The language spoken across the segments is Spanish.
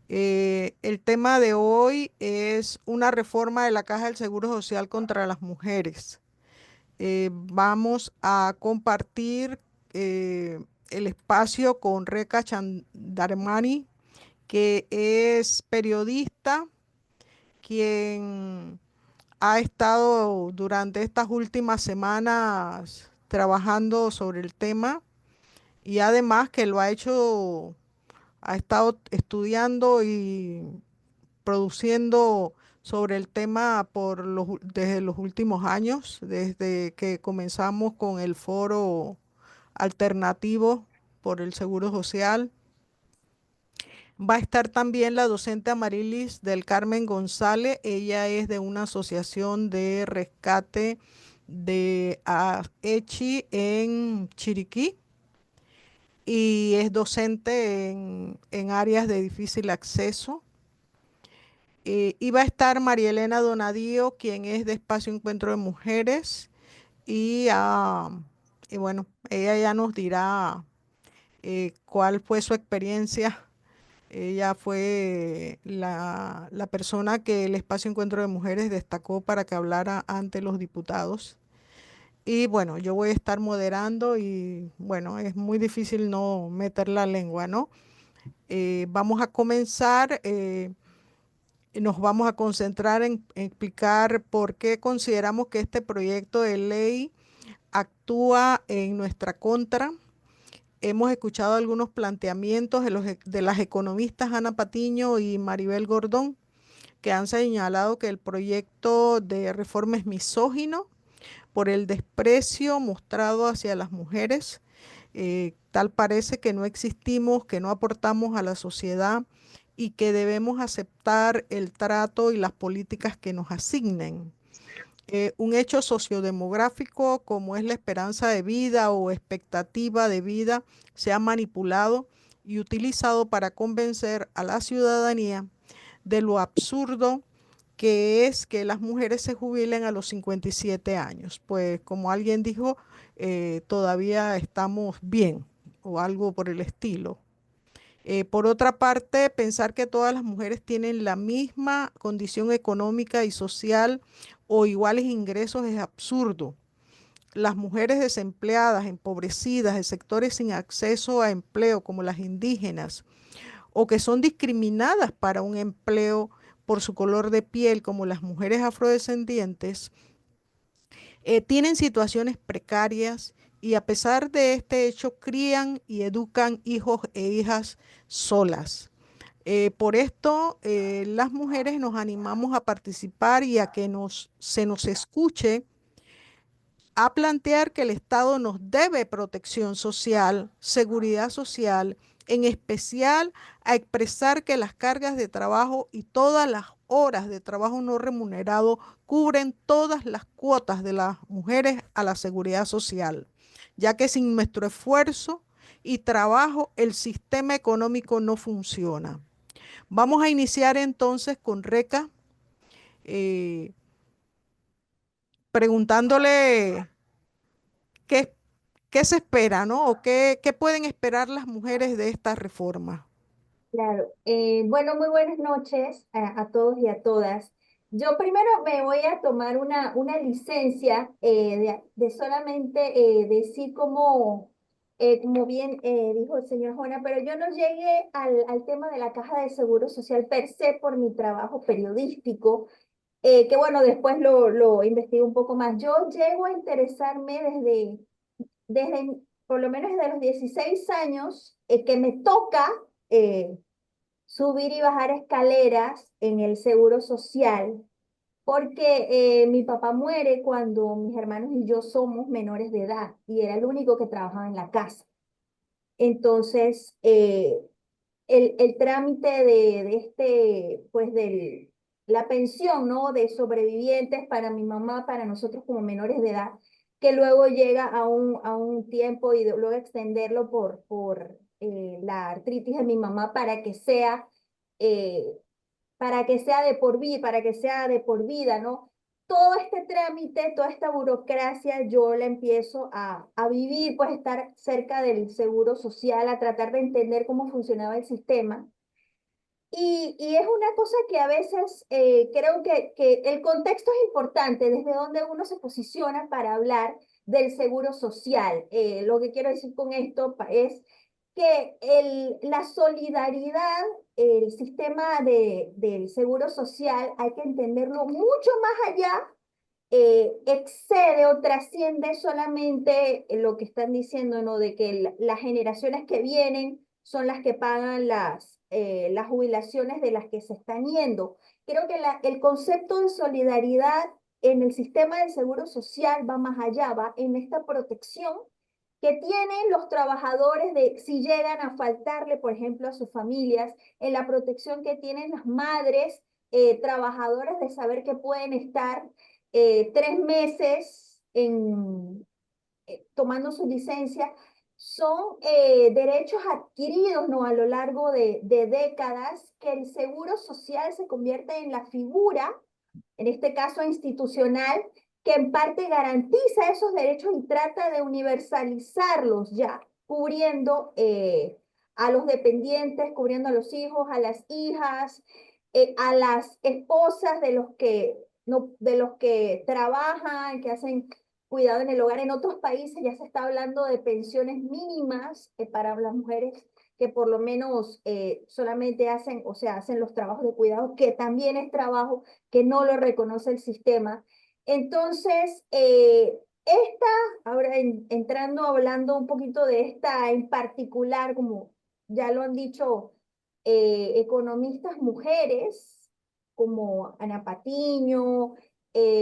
El tema de hoy es una reforma de la Caja del Seguro Social contra las mujeres. Vamos a compartir el espacio con Reka Chandarmani, que es periodista, quien ha estado durante estas últimas semanas trabajando sobre el tema y además que lo ha hecho, ha estado estudiando y produciendo sobre el tema desde los últimos años, desde que comenzamos con el foro alternativo por el Seguro Social. Va a estar también la docente Amarilis del Carmen González. Ella es de una asociación de rescate de ECHI en Chiriquí y es docente en áreas de difícil acceso. Y va a estar María Elena Donadío, quien es de Espacio Encuentro de Mujeres, y, y bueno, ella ya nos dirá cuál fue su experiencia. Ella fue la persona que el Espacio Encuentro de Mujeres destacó para que hablara ante los diputados. Y bueno, yo voy a estar moderando y bueno, es muy difícil no meter la lengua, ¿no? Vamos a comenzar. Nos vamos a concentrar en explicar por qué consideramos que este proyecto de ley actúa en nuestra contra. Hemos escuchado algunos planteamientos de las economistas Ana Patiño y Maribel Gordón, que han señalado que el proyecto de reforma es misógino por el desprecio mostrado hacia las mujeres. Tal parece que no existimos, que no aportamos a la sociedad y que debemos aceptar el trato y las políticas que nos asignen. Un hecho sociodemográfico como es la esperanza de vida o expectativa de vida se ha manipulado y utilizado para convencer a la ciudadanía de lo absurdo que es que las mujeres se jubilen a los 57 años. Pues como alguien dijo, todavía estamos bien o algo por el estilo. Por otra parte, pensar que todas las mujeres tienen la misma condición económica y social o iguales ingresos es absurdo. Las mujeres desempleadas, empobrecidas, de sectores sin acceso a empleo como las indígenas, o que son discriminadas para un empleo por su color de piel como las mujeres afrodescendientes, tienen situaciones precarias y a pesar de este hecho crían y educan hijos e hijas solas. Por esto, las mujeres nos animamos a participar y a que se nos escuche a plantear que el Estado nos debe protección social, seguridad social, en especial a expresar que las cargas de trabajo y todas las horas de trabajo no remunerado cubren todas las cuotas de las mujeres a la seguridad social, ya que sin nuestro esfuerzo y trabajo el sistema económico no funciona. Vamos a iniciar entonces con Reca, eh, preguntándole qué, qué se espera, ¿no? O qué pueden esperar las mujeres de esta reforma. Claro, bueno, muy buenas noches a todos y a todas. Yo primero me voy a tomar una licencia de solamente decir como bien dijo el señor Jona, pero yo no llegué al tema de la caja de seguro social per se por mi trabajo periodístico, que bueno, después lo investigué un poco más. Yo llego a interesarme desde por lo menos desde los 16 años que me toca. eh, Subir y bajar escaleras en el seguro social, porque mi papá muere cuando mis hermanos y yo somos menores de edad y era el único que trabajaba en la casa. Entonces, el trámite de pues la pensión, ¿no? De sobrevivientes para mi mamá, para nosotros como menores de edad, que luego llega a un tiempo y luego extenderlo por la artritis de mi mamá eh, para que sea de por vida, para que sea de por vida, ¿no? Todo este trámite, toda esta burocracia, yo la empiezo a vivir, pues estar cerca del seguro social, a tratar de entender cómo funcionaba el sistema. Y es una cosa que a veces creo que el contexto es importante, desde donde uno se posiciona para hablar del seguro social. Lo que quiero decir con esto es que la solidaridad, el sistema del seguro social, hay que entenderlo mucho más allá, excede o trasciende solamente lo que están diciendo, ¿no? De que las generaciones que vienen son las que pagan las jubilaciones de las que se están yendo. Creo que el concepto de solidaridad en el sistema del seguro social va más allá, va en esta protección que tienen los trabajadores de si llegan a faltarle, por ejemplo, a sus familias, en la protección que tienen las madres trabajadoras de saber que pueden estar 3 meses tomando su licencia. Son derechos adquiridos, ¿no? A lo largo de décadas, que el seguro social se convierte en la figura, en este caso institucional, que en parte garantiza esos derechos y trata de universalizarlos ya, cubriendo a los dependientes, cubriendo a los hijos, a las hijas, a las esposas de los que, no, de los que trabajan, que hacen cuidado en el hogar. En otros países ya se está hablando de pensiones mínimas para las mujeres que por lo menos solamente hacen, o sea, hacen los trabajos de cuidado, que también es trabajo que no lo reconoce el sistema. Entonces, esta, ahora entrando, hablando un poquito de esta en particular, como ya lo han dicho economistas mujeres, como Ana Patiño,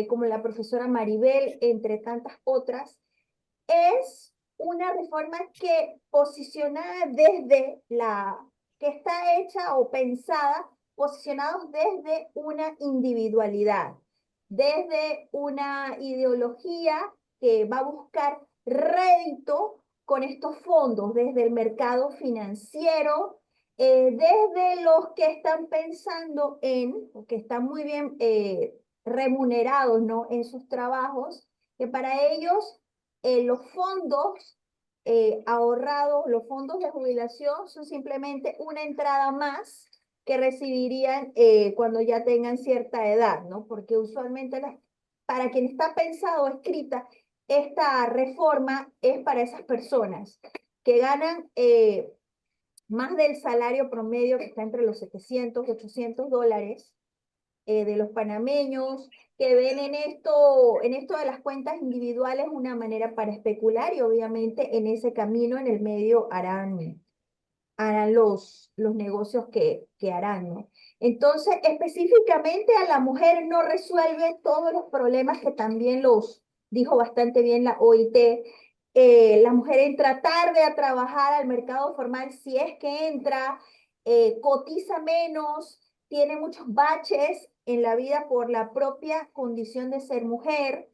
como la profesora Maribel, entre tantas otras, es una reforma que posicionada desde que está hecha o pensada, posicionados desde una individualidad, desde una ideología que va a buscar rédito con estos fondos, desde el mercado financiero, desde los que están pensando o que están muy bien remunerados, ¿no? En sus trabajos, que para ellos los fondos ahorrados, los fondos de jubilación son simplemente una entrada más que recibirían cuando ya tengan cierta edad, ¿no? Porque usualmente para quien está pensado o escrita esta reforma es para esas personas que ganan más del salario promedio que está entre los 700, $800 de los panameños, que ven en esto de las cuentas individuales una manera para especular y obviamente en ese camino, en el medio, harán los negocios que harán, ¿no? Entonces, específicamente a la mujer no resuelve todos los problemas que también los dijo bastante bien la OIT. La mujer entra tarde a trabajar al mercado formal, si es que entra, cotiza menos, tiene muchos baches en la vida por la propia condición de ser mujer,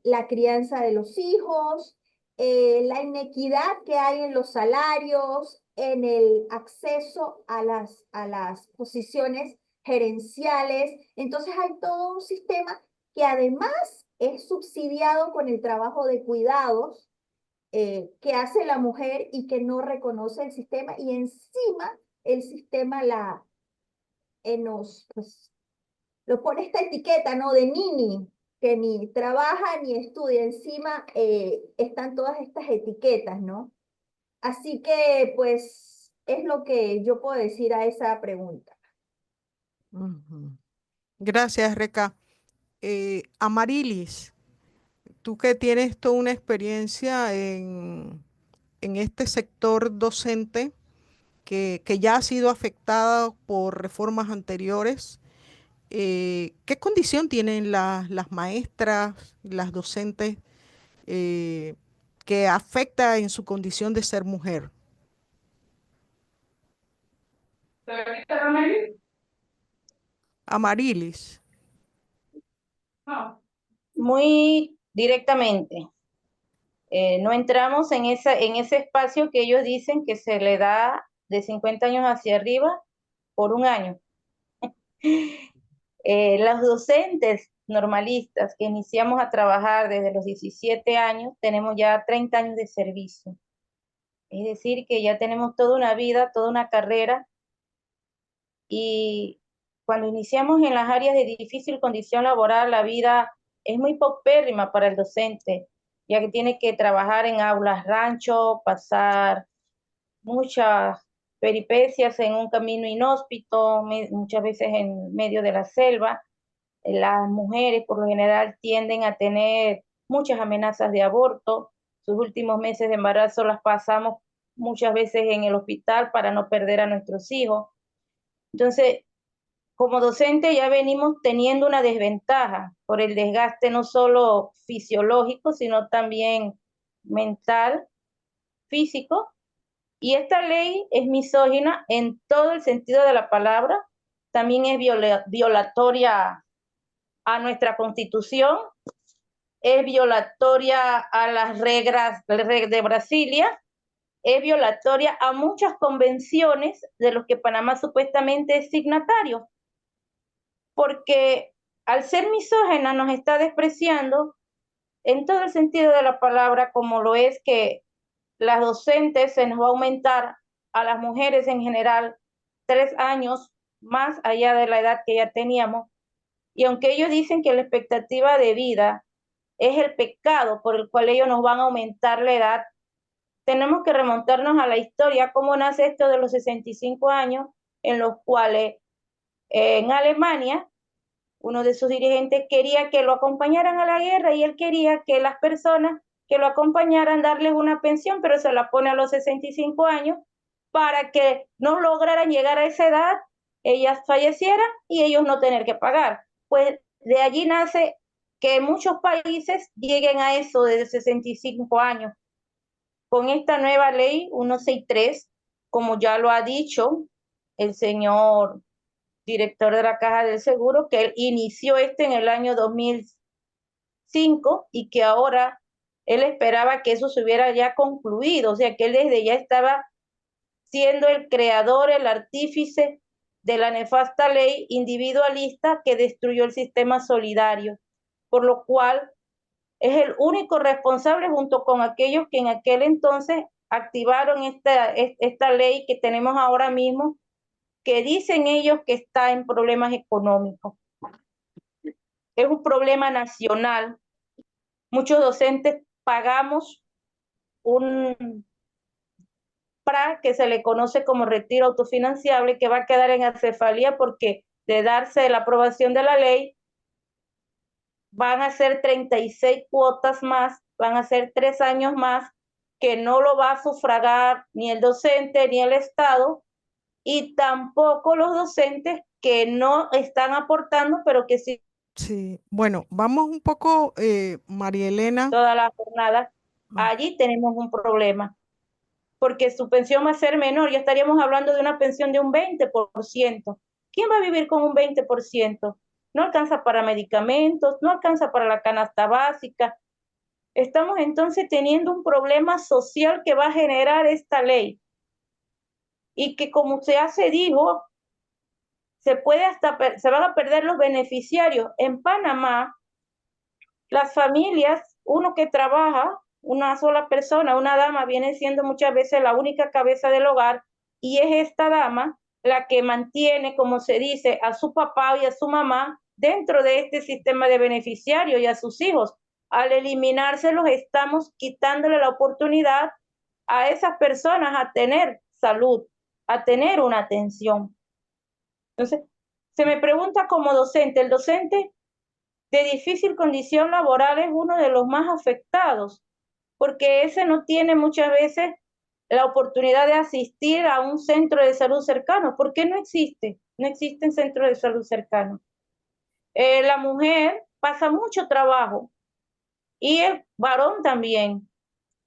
la crianza de los hijos, la inequidad que hay en los salarios, en el acceso a las posiciones gerenciales. Entonces hay todo un sistema que además es subsidiado con el trabajo de cuidados que hace la mujer y que no reconoce el sistema y encima el sistema pues, lo pone esta etiqueta, ¿no? De nini, que ni trabaja ni estudia. Encima están todas estas etiquetas, ¿no? Así que, pues, es lo que yo puedo decir a esa pregunta. Ujú. Gracias, Reca. Amarilis, tú que tienes toda una experiencia en este sector docente que ya ha sido afectada por reformas anteriores, ¿qué condición tienen las maestras, las docentes, eh, que afecta en su condición de ser mujer? Amarilis. Muy directamente. No entramos en ese espacio que ellos dicen que se le da de 50 años hacia arriba por un año. Los docentes normalistas que iniciamos a trabajar desde los 17 años, tenemos ya 30 años de servicio. Es decir, que ya tenemos toda una vida, toda una carrera y cuando iniciamos en las áreas de difícil condición laboral, la vida es muy paupérrima para el docente, ya que tiene que trabajar en aulas rancho, pasar muchas peripecias en un camino inhóspito, muchas veces en medio de la selva. Las mujeres por lo general tienden a tener muchas amenazas de aborto. Sus últimos meses de embarazo las pasamos muchas veces en el hospital para no perder a nuestros hijos. Entonces, como docente ya venimos teniendo una desventaja por el desgaste no solo fisiológico, sino también mental, físico, y esta ley es misógina en todo el sentido de la palabra, también es violatoria a nuestra Constitución, es violatoria a las reglas de Brasilia, es violatoria a muchas convenciones de los que Panamá supuestamente es signatario, porque al ser misógena nos está despreciando en todo el sentido de la palabra, como lo es que las docentes se nos va a aumentar a las mujeres en general 3 años más allá de la edad que ya teníamos. Y aunque ellos dicen que la expectativa de vida es el pecado por el cual ellos nos van a aumentar la edad, tenemos que remontarnos a la historia, cómo nace esto de los 65 años, en los cuales en Alemania uno de sus dirigentes quería que lo acompañaran a la guerra y él quería que las personas que lo acompañaran darles una pensión, pero se la pone a los 65 años para que no lograran llegar a esa edad, ellas fallecieran y ellos no tener que pagar. Pues de allí nace que muchos países lleguen a eso de 65 años. Con esta nueva ley 163, como ya lo ha dicho el señor director de la Caja del Seguro, que él inició en el año 2005 y que ahora él esperaba que eso se hubiera ya concluido, o sea que él desde ya estaba siendo el creador, el artífice de la nefasta ley individualista que destruyó el sistema solidario, por lo cual es el único responsable junto con aquellos que en aquel entonces activaron esta ley que tenemos ahora mismo, que dicen ellos que está en problemas económicos. Es un problema nacional. Muchos docentes pagamos un PRA que se le conoce como retiro autofinanciable, que va a quedar en acefalía porque de darse la aprobación de la ley van a ser 36 cuotas más, van a ser 3 años más, que no lo va a sufragar ni el docente ni el Estado, y tampoco los docentes que no están aportando, pero que sí Sí, bueno, vamos un poco, María Elena. toda la jornada. Ah, Allí tenemos un problema, porque su pensión va a ser menor, ya estaríamos hablando de una pensión de un 20%. ¿Quién va a vivir con un 20%? No alcanza para medicamentos, no alcanza para la canasta básica. Estamos entonces teniendo un problema social que va a generar esta ley y que, como ya se dijo, se van a perder los beneficiarios. En Panamá, las familias, uno que trabaja, una sola persona, una dama, viene siendo muchas veces la única cabeza del hogar y es esta dama la que mantiene, como se dice, a su papá y a su mamá dentro de este sistema de beneficiarios y a sus hijos. Al eliminárselos, estamos quitándole la oportunidad a esas personas a tener salud, a tener una atención. Entonces, se me pregunta como docente, el docente de difícil condición laboral es uno de los más afectados, porque ese no tiene muchas veces la oportunidad de asistir a un centro de salud cercano. ¿Por qué no existe? No existen centros de salud cercanos. La mujer pasa mucho trabajo y el varón también,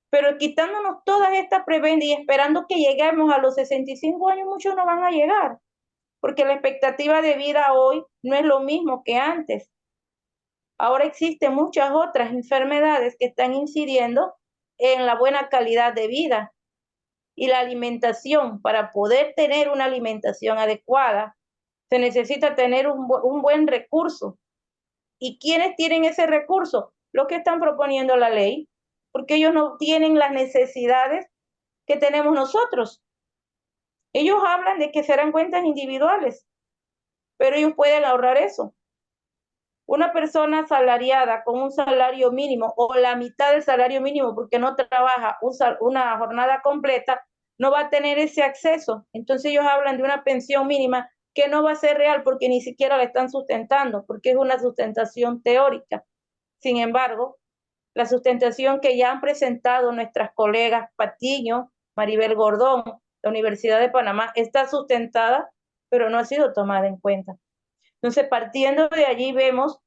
pero quitándonos todas estas prebendas y esperando que lleguemos a los 65 años, muchos no van a llegar, porque la expectativa de vida hoy no es lo mismo que antes. Ahora existen muchas otras enfermedades que están incidiendo en la buena calidad de vida y la alimentación. Para poder tener una alimentación adecuada, se necesita tener un buen recurso. ¿Y quiénes tienen ese recurso? Los que están proponiendo la ley, porque ellos no tienen las necesidades que tenemos nosotros. Ellos hablan de que serán cuentas individuales, pero ellos pueden ahorrar eso. Una persona asalariada con un salario mínimo o la mitad del salario mínimo porque no trabaja una jornada completa, no va a tener ese acceso. Entonces ellos hablan de una pensión mínima que no va a ser real porque ni siquiera la están sustentando, porque es una sustentación teórica. Sin embargo, la sustentación que ya han presentado nuestras colegas Patiño, Maribel Gordón, la Universidad de Panamá, está sustentada, pero no ha sido tomada en cuenta. Entonces, partiendo de allí, vemos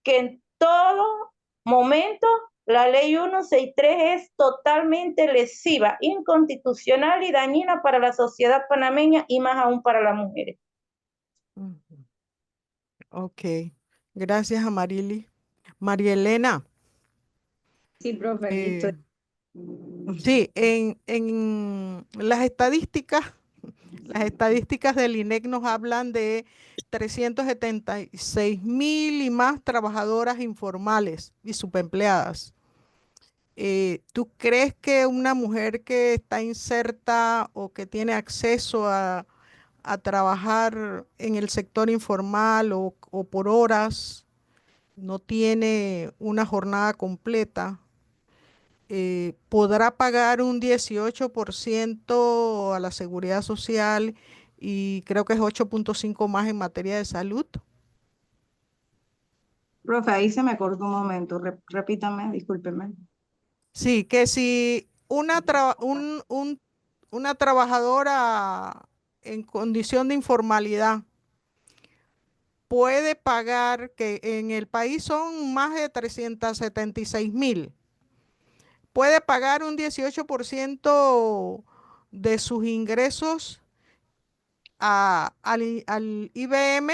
que en todo momento la ley 163 es totalmente lesiva, inconstitucional y dañina para la sociedad panameña y más aún para las mujeres. Ok, gracias a Marily. María Elena, Sí, profe, aquí eh, estoy. sí, en las estadísticas del INEC nos hablan de 376.000 y más trabajadoras informales y subempleadas. ¿Tú crees que una mujer que está inserta o que tiene acceso a trabajar en el sector informal o por horas, no tiene una jornada completa, podrá pagar un 18% a la seguridad social y creo que es 8,5 más en materia de salud? Profe, ahí se me cortó un momento. Repítame, discúlpeme. Sí, que si una trabajadora en condición de informalidad puede pagar, que en el país son más de 376.000, puede pagar un 18% de sus ingresos al IBM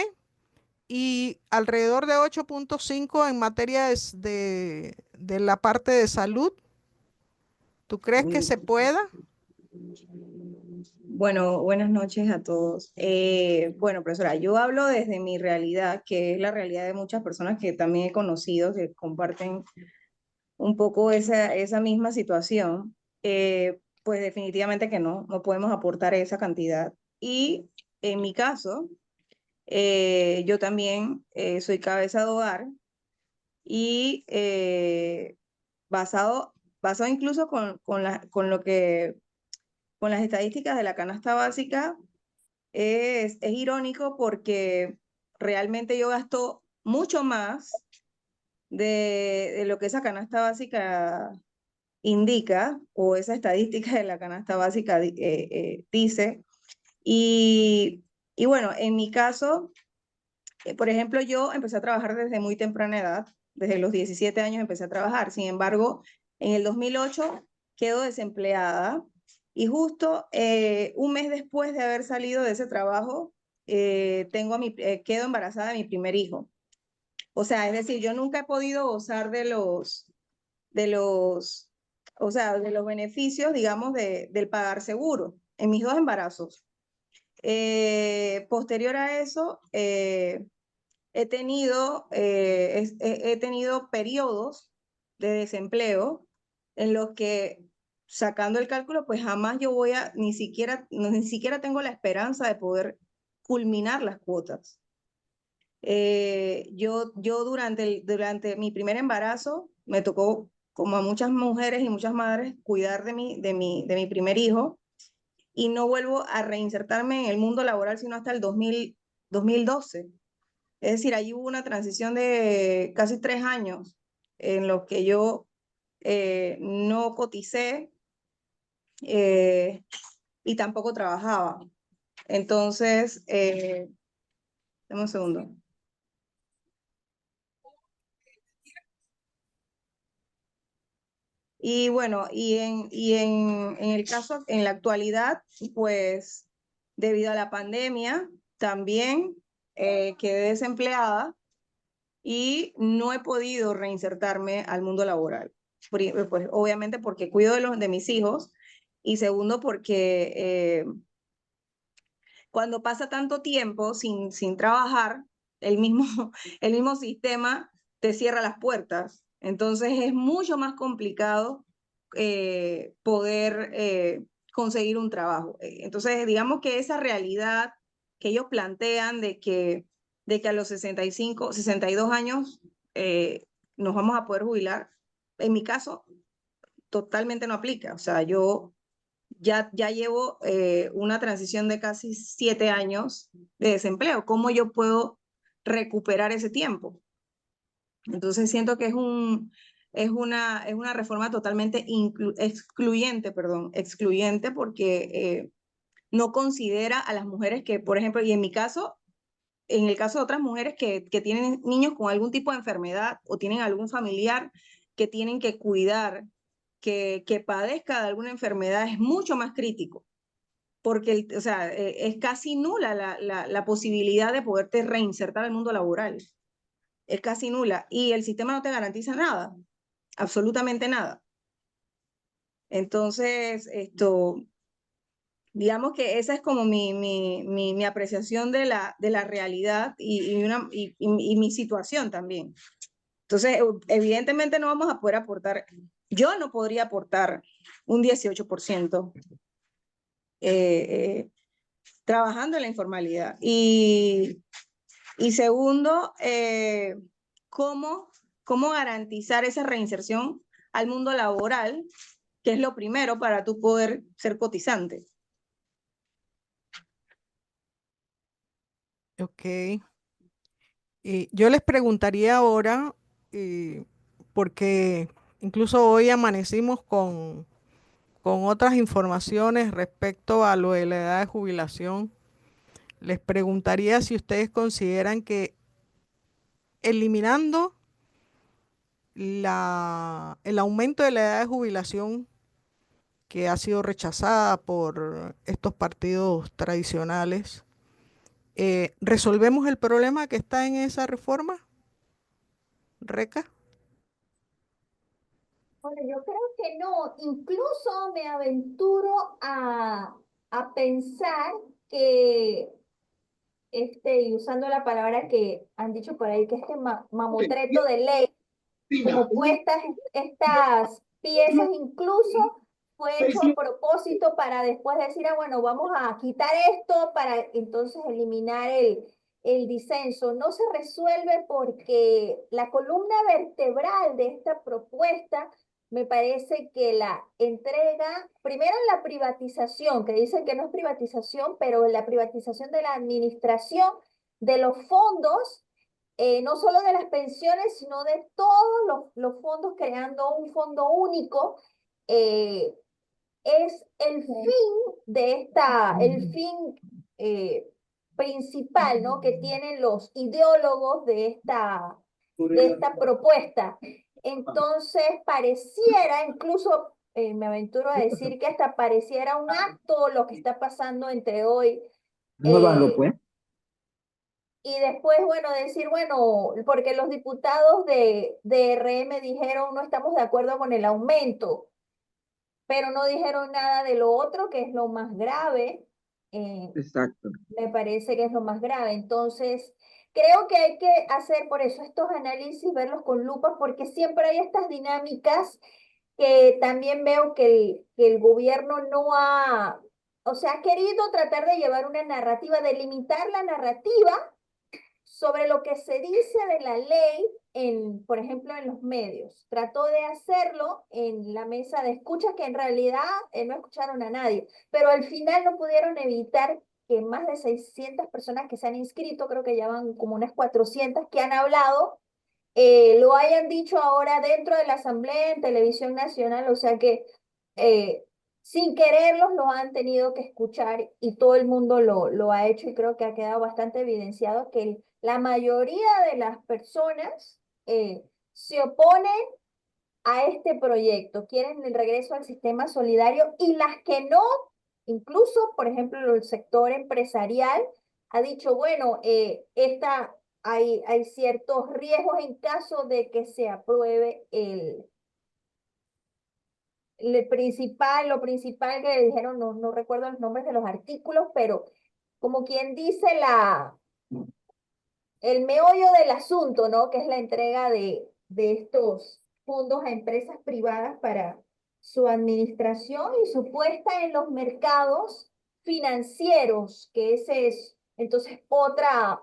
y alrededor de 8,5 en materia de la parte de salud. ¿Tú crees que se pueda? Bueno, buenas noches a todos. Bueno, profesora, yo hablo desde mi realidad, que es la realidad de muchas personas que también he conocido, que comparten un poco esa misma situación. Pues definitivamente que no podemos aportar esa cantidad. Y en mi caso, yo también soy cabeza de hogar y basado, basado incluso con las estadísticas de la canasta básica, es irónico porque realmente yo gasto mucho más de lo que esa canasta básica indica o esa estadística de la canasta básica dice. Y, y bueno, en mi caso, por ejemplo, yo empecé a trabajar desde muy temprana edad, desde los 17 años empecé a trabajar. Sin embargo, en el 2008 quedo desempleada y justo un mes después de haber salido de ese trabajo, quedo embarazada de mi primer hijo. O sea, es decir, yo nunca he podido gozar de los, o sea, de los beneficios, digamos, del pagar seguro en mis dos embarazos. Posterior a eso, he tenido periodos de desempleo en los que, sacando el cálculo, pues jamás yo voy a, ni siquiera tengo la esperanza de poder culminar las cuotas. Yo durante mi primer embarazo me tocó, como a muchas mujeres y muchas madres, cuidar de mi primer hijo y no vuelvo a reinsertarme en el mundo laboral sino hasta el 2012. Es decir, ahí hubo una transición de casi 3 años en los que yo no coticé eh, y tampoco trabajaba. Entonces, dame un segundo. Y bueno, en el caso, en la actualidad, pues debido a la pandemia, también quedé desempleada y no he podido reinsertarme al mundo laboral. Pues obviamente porque cuido de mis hijos y segundo porque cuando pasa tanto tiempo sin trabajar, el mismo, el mismo sistema te cierra las puertas. Entonces es mucho más complicado poder conseguir un trabajo. Entonces, digamos que esa realidad que ellos plantean de que a los 65, 62 años nos vamos a poder jubilar, en mi caso, totalmente no aplica. O sea, yo ya llevo una transición de casi 7 años de desempleo. ¿Cómo yo puedo recuperar ese tiempo? Entonces siento que es una reforma totalmente excluyente, perdón, excluyente porque no considera a las mujeres que, por ejemplo, y en mi caso, en el caso de otras mujeres que tienen niños con algún tipo de enfermedad o tienen algún familiar que tienen que cuidar, que padezca de alguna enfermedad, es mucho más crítico, porque o sea, es casi nula la posibilidad de poderte reinsertar al mundo laboral. Es casi nula y el sistema no te garantiza nada, absolutamente nada. Entonces, digamos que esa es como mi apreciación de la realidad y mi situación también. Entonces, evidentemente no vamos a poder aportar, yo no podría aportar un 18% trabajando en la informalidad. Y segundo, ¿cómo garantizar esa reinserción al mundo laboral, que es lo primero para tú poder ser cotizante? Ok. Y yo les preguntaría ahora, porque incluso hoy amanecimos con otras informaciones respecto a lo de la edad de jubilación. Les preguntaría si ustedes consideran que eliminando el aumento de la edad de jubilación que ha sido rechazada por estos partidos tradicionales, ¿resolvemos el problema que está en esa reforma, Reca? Bueno, yo creo que no, incluso me aventuro a pensar que, y usando la palabra que han dicho por ahí, que mamotreto de ley, como puestas estas piezas, incluso fue hecho a propósito para después decir, ah, bueno, vamos a quitar esto para entonces eliminar el disenso. No se resuelve porque la columna vertebral de esta propuesta me parece que la entrega, primero en la privatización, que dicen que no es privatización, pero en la privatización de la administración de los fondos, no solo de las pensiones, sino de todos los fondos, creando un fondo único. eh, es el fin el fin principal, ¿no? Que tienen los ideólogos de esta propuesta. Entonces, pareciera, incluso me aventuro a decir que hasta pareciera un acto lo que está pasando entre hoy. Muévanlo, pues. Y después, bueno, decir, bueno, porque los diputados de RM dijeron no estamos de acuerdo con el aumento, pero no dijeron nada de lo otro, que es lo más grave. Exacto. Me parece que es lo más grave. Entonces, creo que hay que hacer por eso estos análisis, verlos con lupa, porque siempre hay estas dinámicas que también veo que el gobierno no ha, o sea, ha querido tratar de llevar una narrativa, de limitar la narrativa sobre lo que se dice de la ley por ejemplo, en los medios. Trató de hacerlo en la mesa de escucha, que en realidad no escucharon a nadie, pero al final no pudieron evitar que más de 600 personas que se han inscrito, creo que ya van como unas 400 que han hablado, lo hayan dicho ahora dentro de la Asamblea, en Televisión Nacional, o sea que eh, sin quererlos lo han tenido que escuchar y todo el mundo lo ha hecho y creo que ha quedado bastante evidenciado que la mayoría de las personas se oponen a este proyecto, quieren el regreso al sistema solidario y las que no, incluso, por ejemplo, el sector empresarial ha dicho, bueno, hay ciertos riesgos en caso de que se apruebe lo principal que dijeron, no recuerdo los nombres de los artículos, pero como quien dice el meollo del asunto, ¿no? Que es la entrega de estos fondos a empresas privadas para su administración y su puesta en los mercados financieros, que ese es entonces otra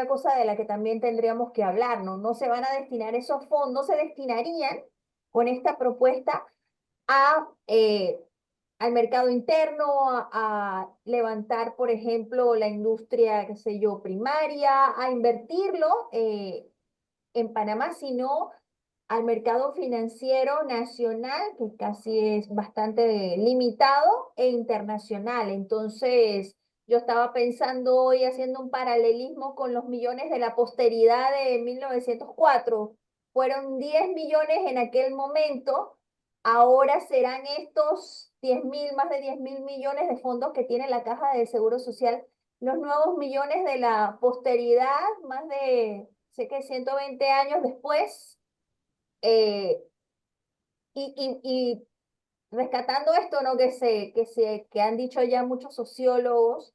cosa de la que también tendríamos que hablar, ¿no? No se van a destinar esos fondos, se destinarían con esta propuesta a, al mercado interno, a levantar, por ejemplo, la industria, qué sé yo, primaria, a invertirlo en Panamá, sino al mercado financiero nacional, que casi es bastante limitado, e internacional. Entonces, yo estaba pensando hoy haciendo un paralelismo con los millones de la posteridad de 1904. Fueron 10 millones en aquel momento, ahora serán estos 10.000, más de 10.000 millones de fondos que tiene la Caja de Seguro Social, los nuevos millones de la posteridad, más de, sé que 120 años después. eh, y rescatando esto, ¿no? Que han dicho ya muchos sociólogos,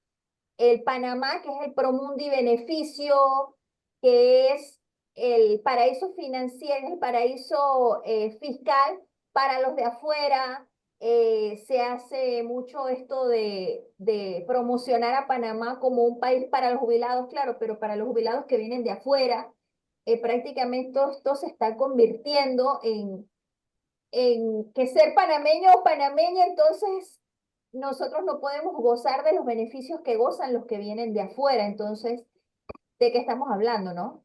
el Panamá, que es el promundi beneficio, que es el paraíso financiero, el paraíso fiscal para los de afuera. Se hace mucho esto de promocionar a Panamá como un país para los jubilados, claro, pero para los jubilados que vienen de afuera. Prácticamente esto se está convirtiendo en que ser panameño o panameña, entonces nosotros no podemos gozar de los beneficios que gozan los que vienen de afuera. Entonces, ¿de qué estamos hablando, no?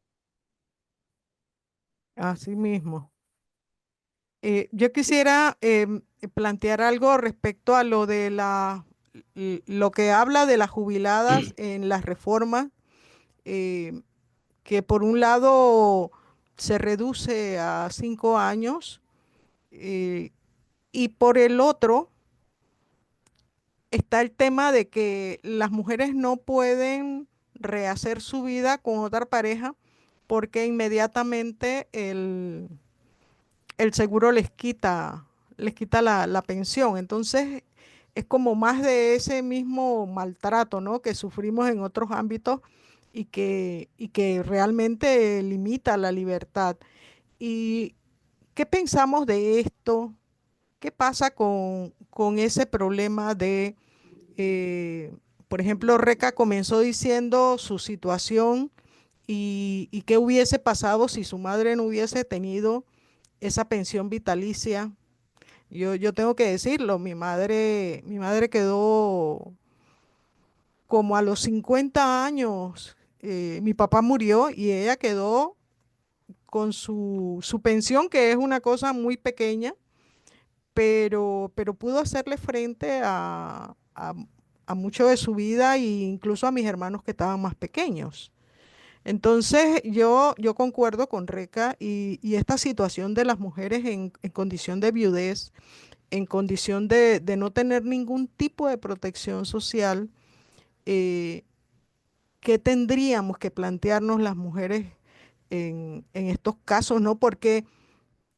Así mismo. Yo quisiera plantear algo respecto a lo de lo que habla de las jubiladas en las reformas, eh, que por un lado se reduce a 5 años, eh, y por el otro está el tema de que las mujeres no pueden rehacer su vida con otra pareja porque inmediatamente el seguro les quita la pensión. Entonces, es como más de ese mismo maltrato, ¿no? Que sufrimos en otros ámbitos y que realmente limita la libertad. ¿Y qué pensamos de esto? ¿Qué pasa con ese problema de, eh, por ejemplo, Reca comenzó diciendo su situación y qué hubiese pasado si su madre no hubiese tenido esa pensión vitalicia? Yo tengo que decirlo, mi madre quedó como a los 50 años, mi papá murió y ella quedó con su pensión, que es una cosa muy pequeña, pero pudo hacerle frente a mucho de su vida e incluso a mis hermanos que estaban más pequeños. Entonces, yo concuerdo con Reca y esta situación de las mujeres en condición de viudez, en condición de no tener ningún tipo de protección social, eh, ¿qué tendríamos que plantearnos las mujeres en estos casos, ¿no? Porque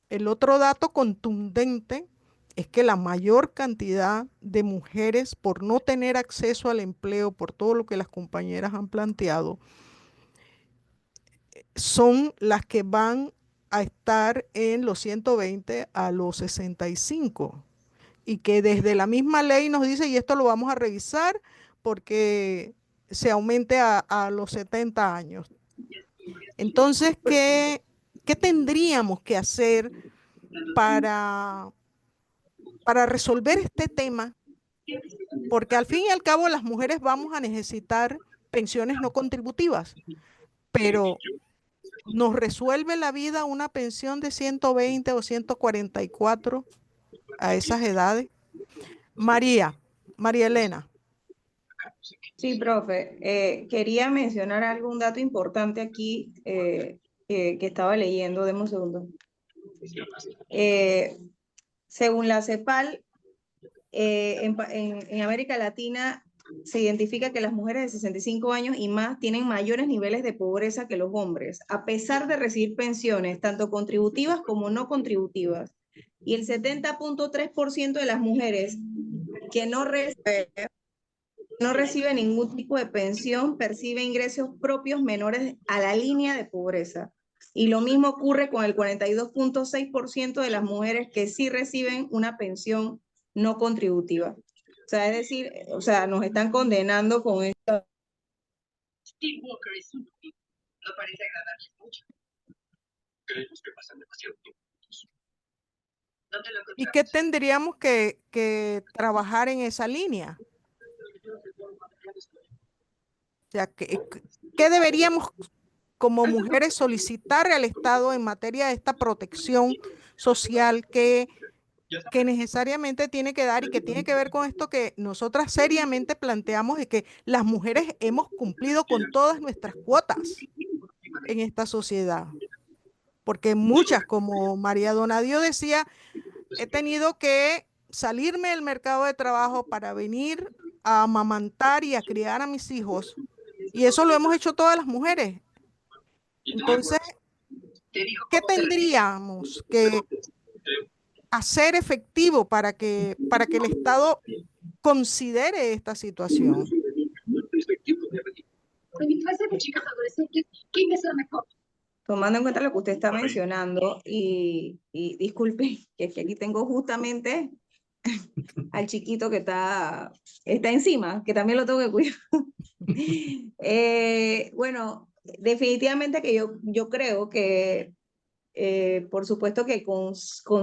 el otro dato contundente es que la mayor cantidad de mujeres, por no tener acceso al empleo, por todo lo que las compañeras han planteado, son las que van a estar en los 120 a los 65 y que desde la misma ley nos dice, y esto lo vamos a revisar porque se aumente a los 70 años. Entonces, ¿qué tendríamos que hacer para, para resolver este tema? Porque al fin y al cabo las mujeres vamos a necesitar pensiones no contributivas, pero ¿nos resuelve la vida una pensión de 120 o 144 a esas edades? María Elena. Sí, profe. Quería mencionar algún dato importante aquí que estaba leyendo. Deme un segundo. Eh, Según la CEPAL, en América Latina se identifica que las mujeres de 65 años y más tienen mayores niveles de pobreza que los hombres, a pesar de recibir pensiones, tanto contributivas como no contributivas. Y el 70.3% de las mujeres que no recibe ningún tipo de pensión percibe ingresos propios menores a la línea de pobreza. Y lo mismo ocurre con el 42.6% de las mujeres que sí reciben una pensión no contributiva. O sea, es decir, o sea, nos están condenando con esto. Steve Walker es un tipo. No parece agradarles mucho. Creemos que pasan demasiado tiempo juntos. ¿Dónde lo ¿Y qué encontramos? tendríamos que trabajar en esa línea? O sea, ¿qué deberíamos como mujeres solicitarle al Estado en materia de esta protección social que necesariamente tiene que dar y que tiene que ver con esto que nosotras seriamente planteamos de que las mujeres hemos cumplido con todas nuestras cuotas en esta sociedad? Porque muchas, como María Donadio decía, he tenido que salirme del mercado de trabajo para venir a amamantar y a criar a mis hijos. Y eso lo hemos hecho todas las mujeres. Entonces, ¿qué tendríamos que hacer efectivo para que el Estado considere esta situación? En mi clase de chicas adolescentes, ¿quién es la mejor? Tomando en cuenta lo que usted está mencionando, y disculpe, que es que aquí tengo justamente al chiquito que está encima, que también lo tengo que cuidar. Bueno, definitivamente que yo creo que, por supuesto que con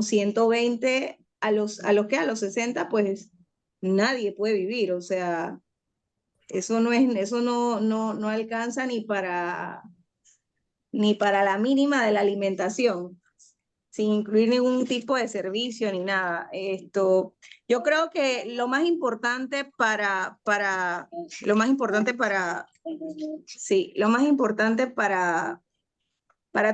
120 a los 60, pues nadie puede vivir, o sea, eso no alcanza ni para la mínima de la alimentación, sin incluir ningún tipo de servicio ni nada. Yo creo que lo más importante para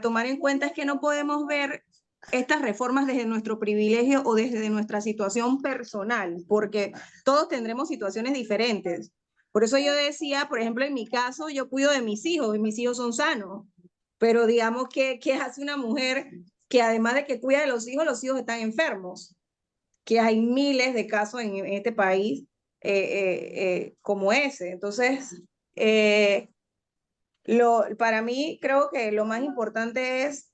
tomar en cuenta es que no podemos ver estas reformas desde nuestro privilegio o desde nuestra situación personal, porque todos tendremos situaciones diferentes. Por eso yo decía, por ejemplo, en mi caso, yo cuido de mis hijos y mis hijos son sanos, pero digamos que, ¿qué hace una mujer que además de que cuida de los hijos están enfermos? Que hay miles de casos en este país como ese. Entonces, para mí creo que lo más importante es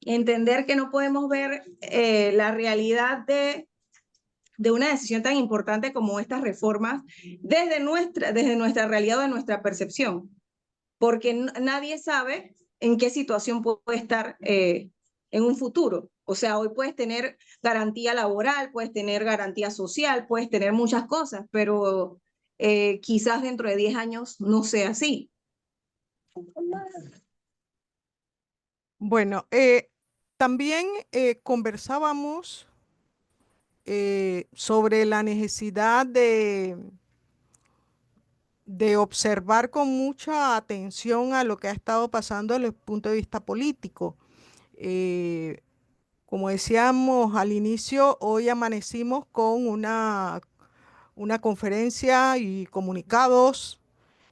entender que no podemos ver la realidad de una decisión tan importante como estas reformas desde nuestra realidad o de nuestra percepción, porque nadie sabe en qué situación puede estar en un futuro. O sea, hoy puedes tener garantía laboral, puedes tener garantía social, puedes tener muchas cosas, pero quizás dentro de 10 años no sea así. Bueno, también conversábamos sobre la necesidad de observar con mucha atención a lo que ha estado pasando desde el punto de vista político. Como decíamos al inicio, hoy amanecimos con una conferencia y comunicados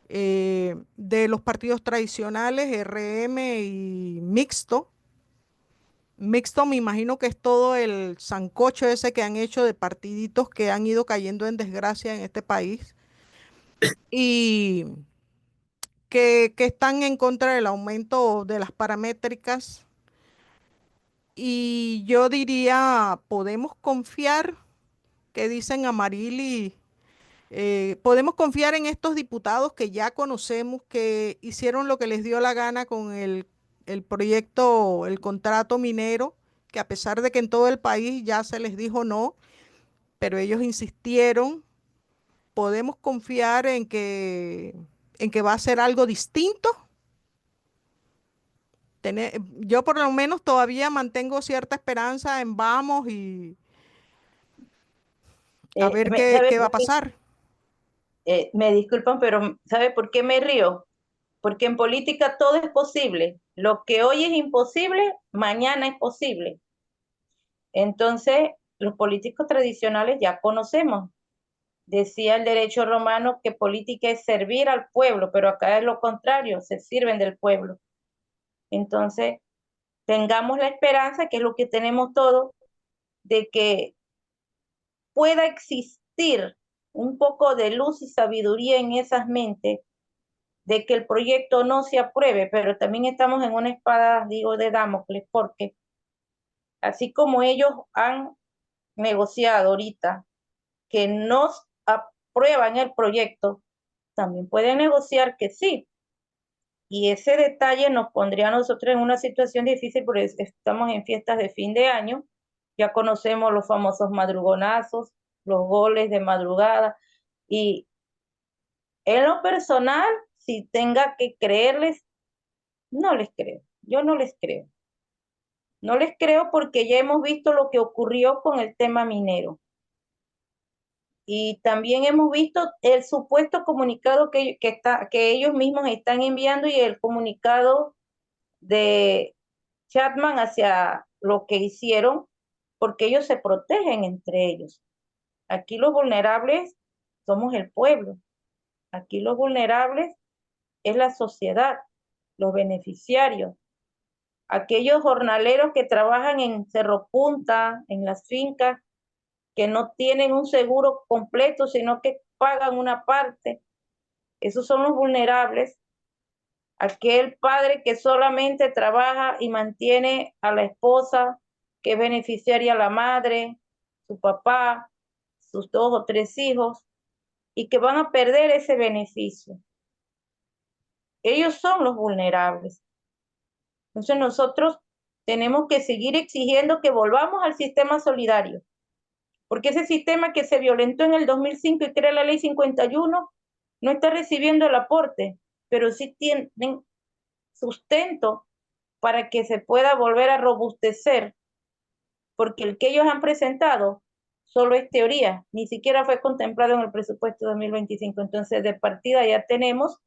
de los partidos tradicionales, RM y Mixto. Mixto me imagino que es todo el sancocho ese que han hecho de partiditos que han ido cayendo en desgracia en este país y que están en contra del aumento de las paramétricas. Y yo diría, podemos confiar, que dicen Amarili, podemos confiar en estos diputados que ya conocemos, que hicieron lo que les dio la gana con el proyecto, el contrato minero, que a pesar de que en todo el país ya se les dijo no, pero ellos insistieron. Podemos confiar en que va a ser algo distinto. Yo por lo menos todavía mantengo cierta esperanza en vamos y a ver ¿Sabe qué va por a pasar. me disculpan, pero ¿sabe por qué me río? Porque en política todo es posible. Lo que hoy es imposible, mañana es posible. Entonces, los políticos tradicionales ya conocemos. Decía el derecho romano que política es servir al pueblo, pero acá es lo contrario, se sirven del pueblo. Entonces, tengamos la esperanza, que es lo que tenemos todos, de que pueda existir un poco de luz y sabiduría en esas mentes de que el proyecto no se apruebe, pero también estamos en una espada, digo, de Damocles, porque así como ellos han negociado ahorita que no aprueban el proyecto, también pueden negociar que sí. Y ese detalle nos pondría a nosotros en una situación difícil porque estamos en fiestas de fin de año, ya conocemos los famosos madrugonazos, los goles de madrugada, y en lo personal, si tenga que creerles, no les creo, yo no les creo. No les creo porque ya hemos visto lo que ocurrió con el tema minero. Y también hemos visto el supuesto comunicado que ellos mismos están enviando y el comunicado de Chapman hacia lo que hicieron, porque ellos se protegen entre ellos. Aquí los vulnerables somos el pueblo. Aquí los vulnerables es la sociedad, los beneficiarios, aquellos jornaleros que trabajan en Cerro Punta, en las fincas, que no tienen un seguro completo, sino que pagan una parte. Esos son los vulnerables. Aquel padre que solamente trabaja y mantiene a la esposa, que es beneficiaria la madre, su papá, sus 2 o 3 hijos, y que van a perder ese beneficio. Ellos son los vulnerables. Entonces nosotros tenemos que seguir exigiendo que volvamos al sistema solidario, porque ese sistema que se violentó en el 2005 y crea la ley 51 no está recibiendo el aporte, pero sí tienen sustento para que se pueda volver a robustecer, porque el que ellos han presentado solo es teoría, ni siquiera fue contemplado en el presupuesto 2025. Entonces, de partida ya tenemos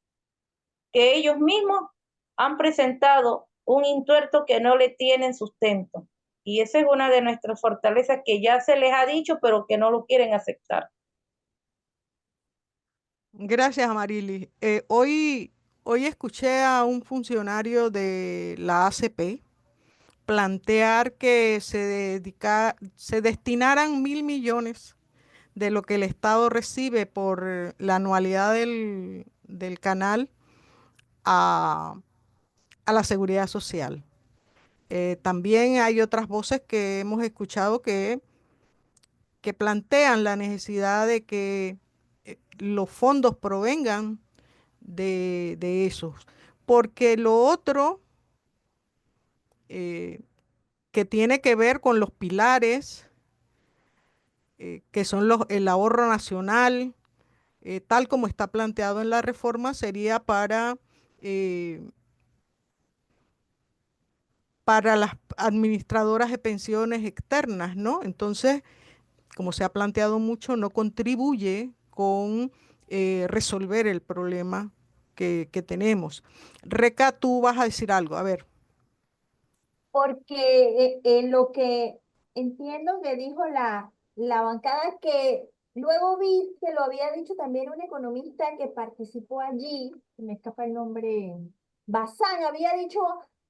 que ellos mismos han presentado un intuerto que no le tienen sustento. Y esa es una de nuestras fortalezas que ya se les ha dicho, pero que no lo quieren aceptar. Gracias, Amarili. Hoy escuché a un funcionario de la ACP plantear que se destinaran 1.000 millones de lo que el Estado recibe por la anualidad del canal a, a la seguridad social. También hay otras voces que hemos escuchado que plantean la necesidad de que los fondos provengan de esos, porque lo otro eh, que tiene que ver con los pilares, que son el ahorro nacional, tal como está planteado en la reforma, sería eh, para las administradoras de pensiones externas, ¿no? Entonces, como se ha planteado mucho, no contribuye con resolver el problema que tenemos. Reca, tú vas a decir algo, a ver. Porque lo que entiendo que dijo la bancada, que luego vi que lo había dicho también un economista que participó allí, me escapa el nombre, Bazán, había dicho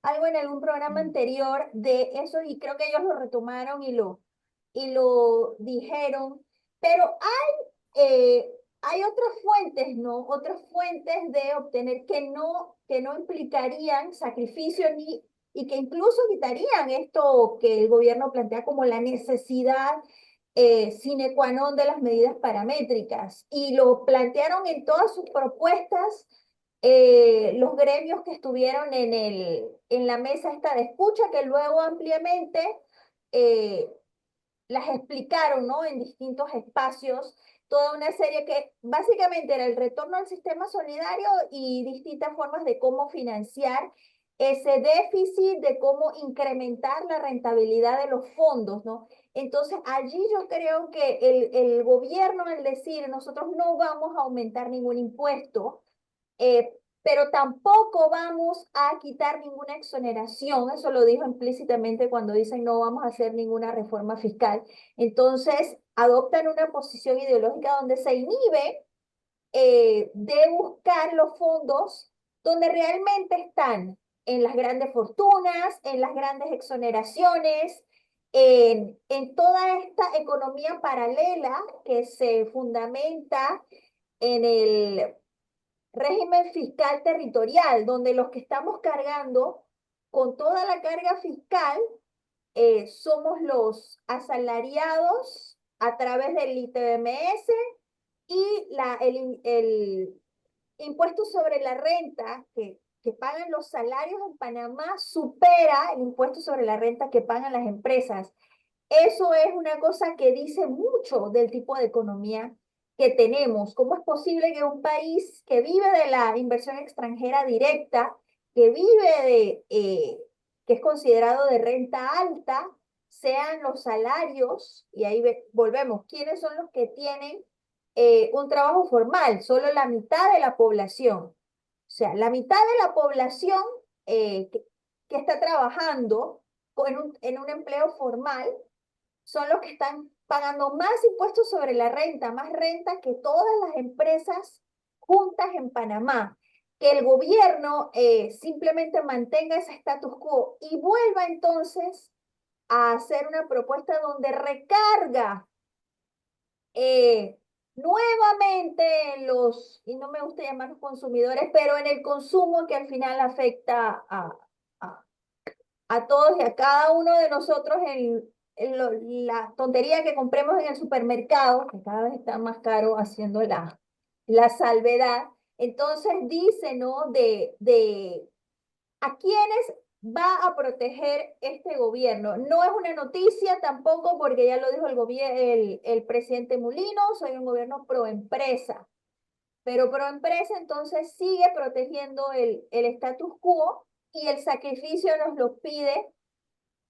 algo en algún programa anterior de eso y creo que ellos lo retomaron y lo dijeron, pero hay otras fuentes, ¿no? Otras fuentes de obtener que no implicarían sacrificio ni y que incluso quitarían esto que el gobierno plantea como la necesidad sine qua non de las medidas paramétricas. Y lo plantearon en todas sus propuestas los gremios que estuvieron en la mesa esta de escucha, que luego ampliamente eh, las explicaron, ¿no? En distintos espacios, toda una serie que básicamente era el retorno al sistema solidario y distintas formas de cómo financiar ese déficit, de cómo incrementar la rentabilidad de los fondos, ¿no? Entonces, allí yo creo que el gobierno, al decir, nosotros no vamos a aumentar ningún impuesto, eh, pero tampoco vamos a quitar ninguna exoneración, eso lo dijo implícitamente cuando dicen no vamos a hacer ninguna reforma fiscal. Entonces, adoptan una posición ideológica donde se inhibe de buscar los fondos donde realmente están, en las grandes fortunas, en las grandes exoneraciones, en toda esta economía paralela que se fundamenta en el régimen fiscal territorial, donde los que estamos cargando con toda la carga fiscal somos los asalariados a través del ITBMS y el impuesto sobre la renta que pagan los salarios en Panamá supera el impuesto sobre la renta que pagan las empresas. Eso es una cosa que dice mucho del tipo de economía que tenemos. ¿Cómo es posible que un país que vive de la inversión extranjera directa, que vive que es considerado de renta alta, sean los salarios, y ahí volvemos, ¿quiénes son los que tienen un trabajo formal? Solo la mitad de la población. O sea, la mitad de la población que está trabajando en un empleo formal son los que están pagando más impuestos sobre la renta, más renta que todas las empresas juntas en Panamá. Que el gobierno simplemente mantenga ese status quo y vuelva entonces a hacer una propuesta donde recarga nuevamente en los, y no me gusta llamar los consumidores, pero en el consumo que al final afecta a todos y a cada uno de nosotros la tontería que compremos en el supermercado, que cada vez está más caro haciendo la salvedad. Entonces dice, ¿no? De a quiénes va a proteger este gobierno. No es una noticia tampoco porque ya lo dijo el presidente Mulino, soy un gobierno pro empresa. Pero pro empresa entonces sigue protegiendo el status quo y el sacrificio nos lo pide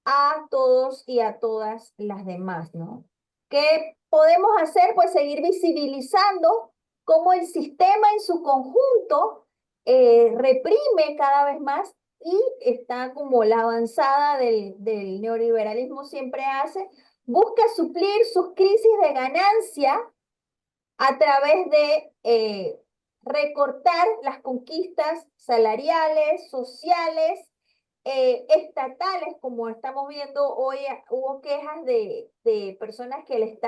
a todos y a todas las demás, ¿no? ¿Qué podemos hacer? Pues seguir visibilizando cómo el sistema en su conjunto reprime cada vez más y está como la avanzada del neoliberalismo siempre hace, busca suplir sus crisis de ganancia a través de recortar las conquistas salariales, sociales, estatales, como estamos viendo hoy, hubo quejas de personas que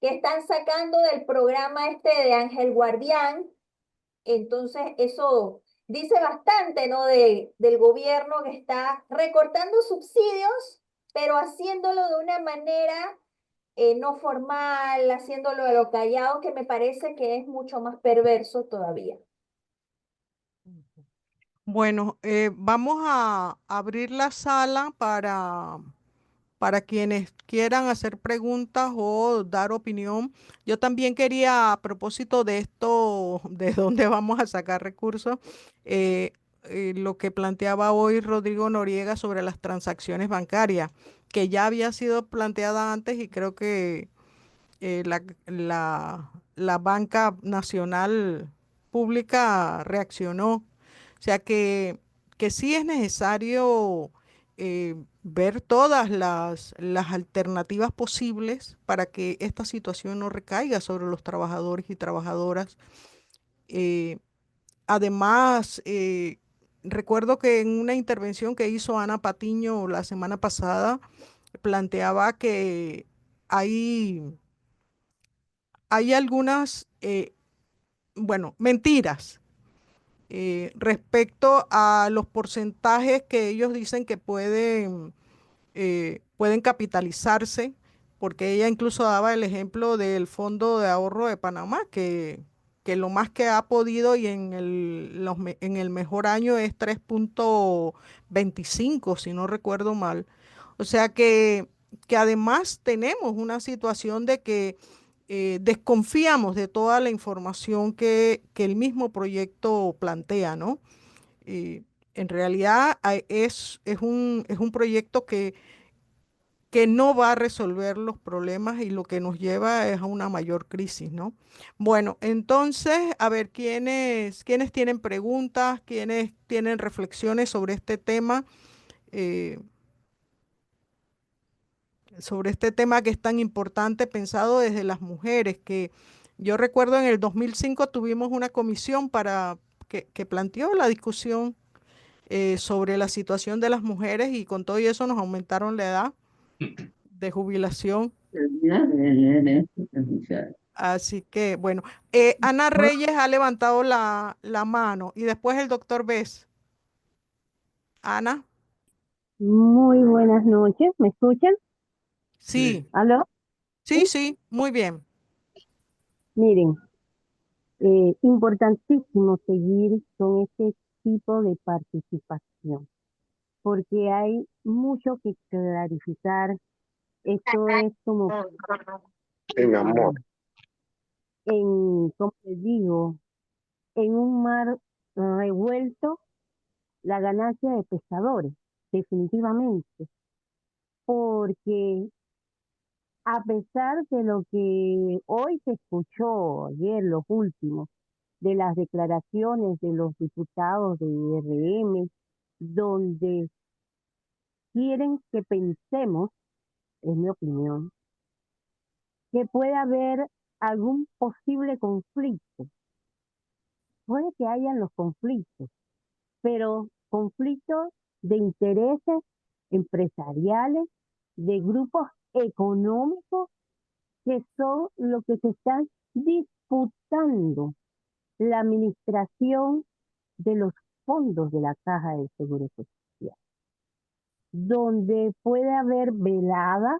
están sacando del programa este de Ángel Guardián. Entonces eso dice bastante, ¿no? Del gobierno que está recortando subsidios, pero haciéndolo de una manera no formal, haciéndolo de lo callado, que me parece que es mucho más perverso todavía. Bueno, vamos a abrir la sala para quienes quieran hacer preguntas o dar opinión. Yo también quería, a propósito de esto, de dónde vamos a sacar recursos, eh, lo que planteaba hoy Rodrigo Noriega sobre las transacciones bancarias, que ya había sido planteada antes y creo que la banca nacional pública reaccionó. O sea que sí es necesario ver todas las alternativas posibles para que esta situación no recaiga sobre los trabajadores y trabajadoras. Eh, Además, recuerdo que en una intervención que hizo Ana Patiño la semana pasada, planteaba que hay, hay algunas, bueno, mentiras respecto a los porcentajes que ellos dicen que pueden capitalizarse, porque ella incluso daba el ejemplo del Fondo de Ahorro de Panamá, que lo más que ha podido y en el mejor año es 3,25 si no recuerdo mal. O sea que además tenemos una situación de que desconfiamos de toda la información que el mismo proyecto plantea, ¿no? En realidad es un proyecto que no va a resolver los problemas y lo que nos lleva es a una mayor crisis, ¿no? Bueno, entonces, a ver, ¿quiénes tienen preguntas, quiénes tienen reflexiones eh, sobre este tema que es tan importante pensado desde las mujeres, que yo recuerdo en el 2005 tuvimos una comisión que planteó la discusión sobre la situación de las mujeres y con todo y eso nos aumentaron la edad de jubilación. Así que, bueno, Ana Hola, Reyes ha levantado la mano y después el doctor Bess. Ana, muy buenas noches. ¿Me escuchan? sí, ¿Aló? sí, sí, muy bien. Miren, importantísimo seguir con este tipo de participación, porque hay mucho que clarificar. Esto es como, Sí, mi amor. como les digo, en un mar revuelto, la ganancia de pescadores, definitivamente, porque a pesar de lo que hoy se escuchó, ayer los últimos, de las declaraciones de los diputados de RM, donde quieren que pensemos, en mi opinión, que puede haber algún posible conflicto. Puede que hayan los conflictos, pero conflictos de intereses empresariales, de grupos económicos, que son lo que se están disputando la administración de los fondos de la Caja de Seguro Social, donde puede haber velada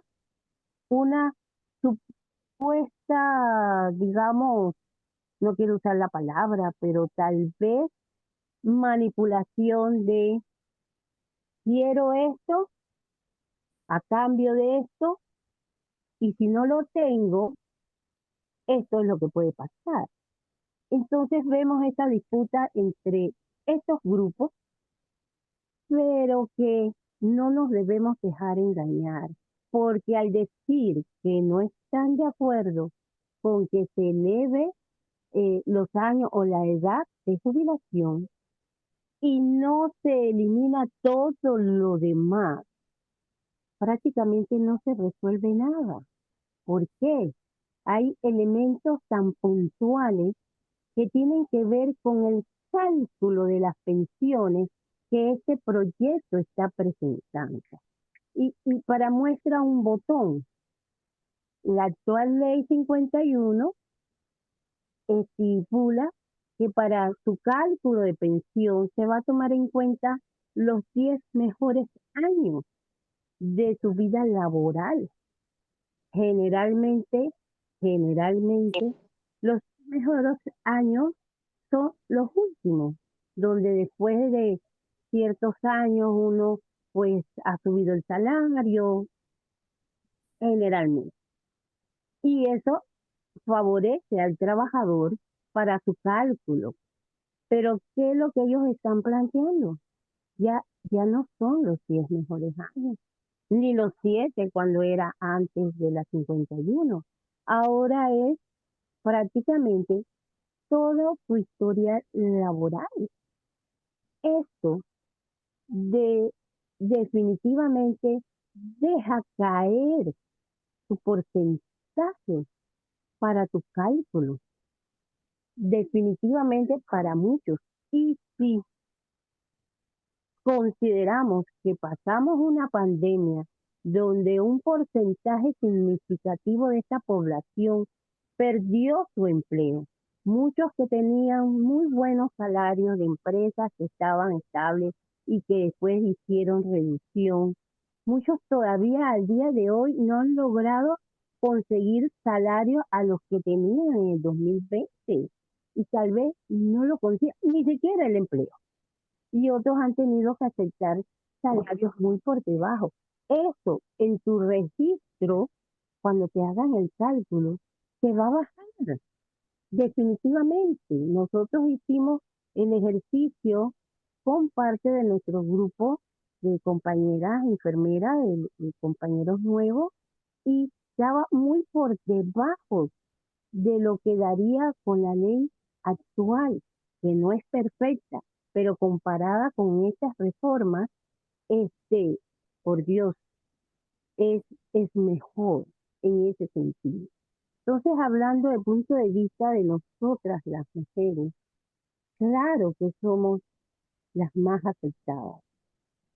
una supuesta, digamos, no quiero usar la palabra, pero tal vez manipulación de quiero esto a cambio de esto, y si no lo tengo, esto es lo que puede pasar. Entonces vemos esta disputa entre estos grupos, pero que no nos debemos dejar engañar, porque al decir que no están de acuerdo con que se eleve los años o la edad de jubilación y no se elimina todo lo demás, prácticamente no se resuelve nada. ¿Por qué? Hay elementos tan puntuales que tienen que ver con el cálculo de las pensiones que este proyecto está presentando. Y para muestra un botón, la actual ley 51 estipula que para su cálculo de pensión se va a tomar en cuenta los 10 mejores años de su vida laboral. Generalmente, generalmente, los mejores años son los últimos, donde después de ciertos años uno pues ha subido el salario, generalmente. Y eso favorece al trabajador para su cálculo. Pero ¿qué es lo que ellos están planteando? Ya no son los 10 mejores años, ni los 7 cuando era antes de la 51. Ahora es prácticamente toda tu historia laboral. Esto de, definitivamente deja caer tu porcentaje para tu cálculo, definitivamente para muchos. Y si consideramos que pasamos una pandemia donde un porcentaje significativo de esta población perdió su empleo, muchos que tenían muy buenos salarios de empresas que estaban estables y que después hicieron reducción, muchos todavía al día de hoy no han logrado conseguir salarios a los que tenían en el 2020 y tal vez no lo consigan ni siquiera el empleo, y otros han tenido que aceptar salarios muy por debajo. Eso en tu registro, cuando te hagan el cálculo, te va a bajar. Definitivamente, nosotros hicimos el ejercicio con parte de nuestro grupo de compañeras enfermeras, de compañeros nuevos, y estaba muy por debajo de lo que daría con la ley actual, que no es perfecta, pero comparada con estas reformas, por Dios, es, es mejor en ese sentido. Entonces, hablando del punto de vista de nosotras las mujeres, claro que somos las más afectadas.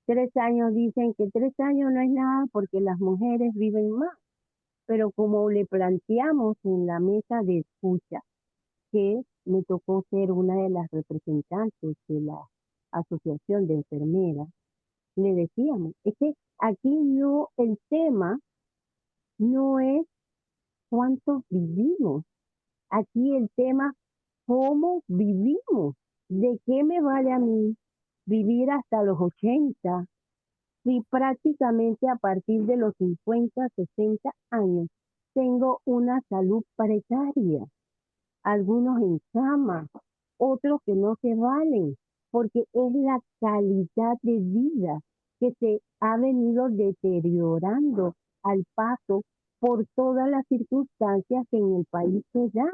3 años dicen que 3 años no es nada porque las mujeres viven más. pero como le planteamos en la mesa de escucha, que me tocó ser una de las representantes de la Asociación de Enfermeras, le decíamos, es que aquí no, el tema no es cuántos vivimos, aquí el tema cómo vivimos, de qué me vale a mí vivir hasta los 80 si prácticamente a partir de los 50, 60 años tengo una salud precaria, algunos en cama, otros que no se valen, porque es la calidad de vida que se ha venido deteriorando al paso por todas las circunstancias que en el país se da.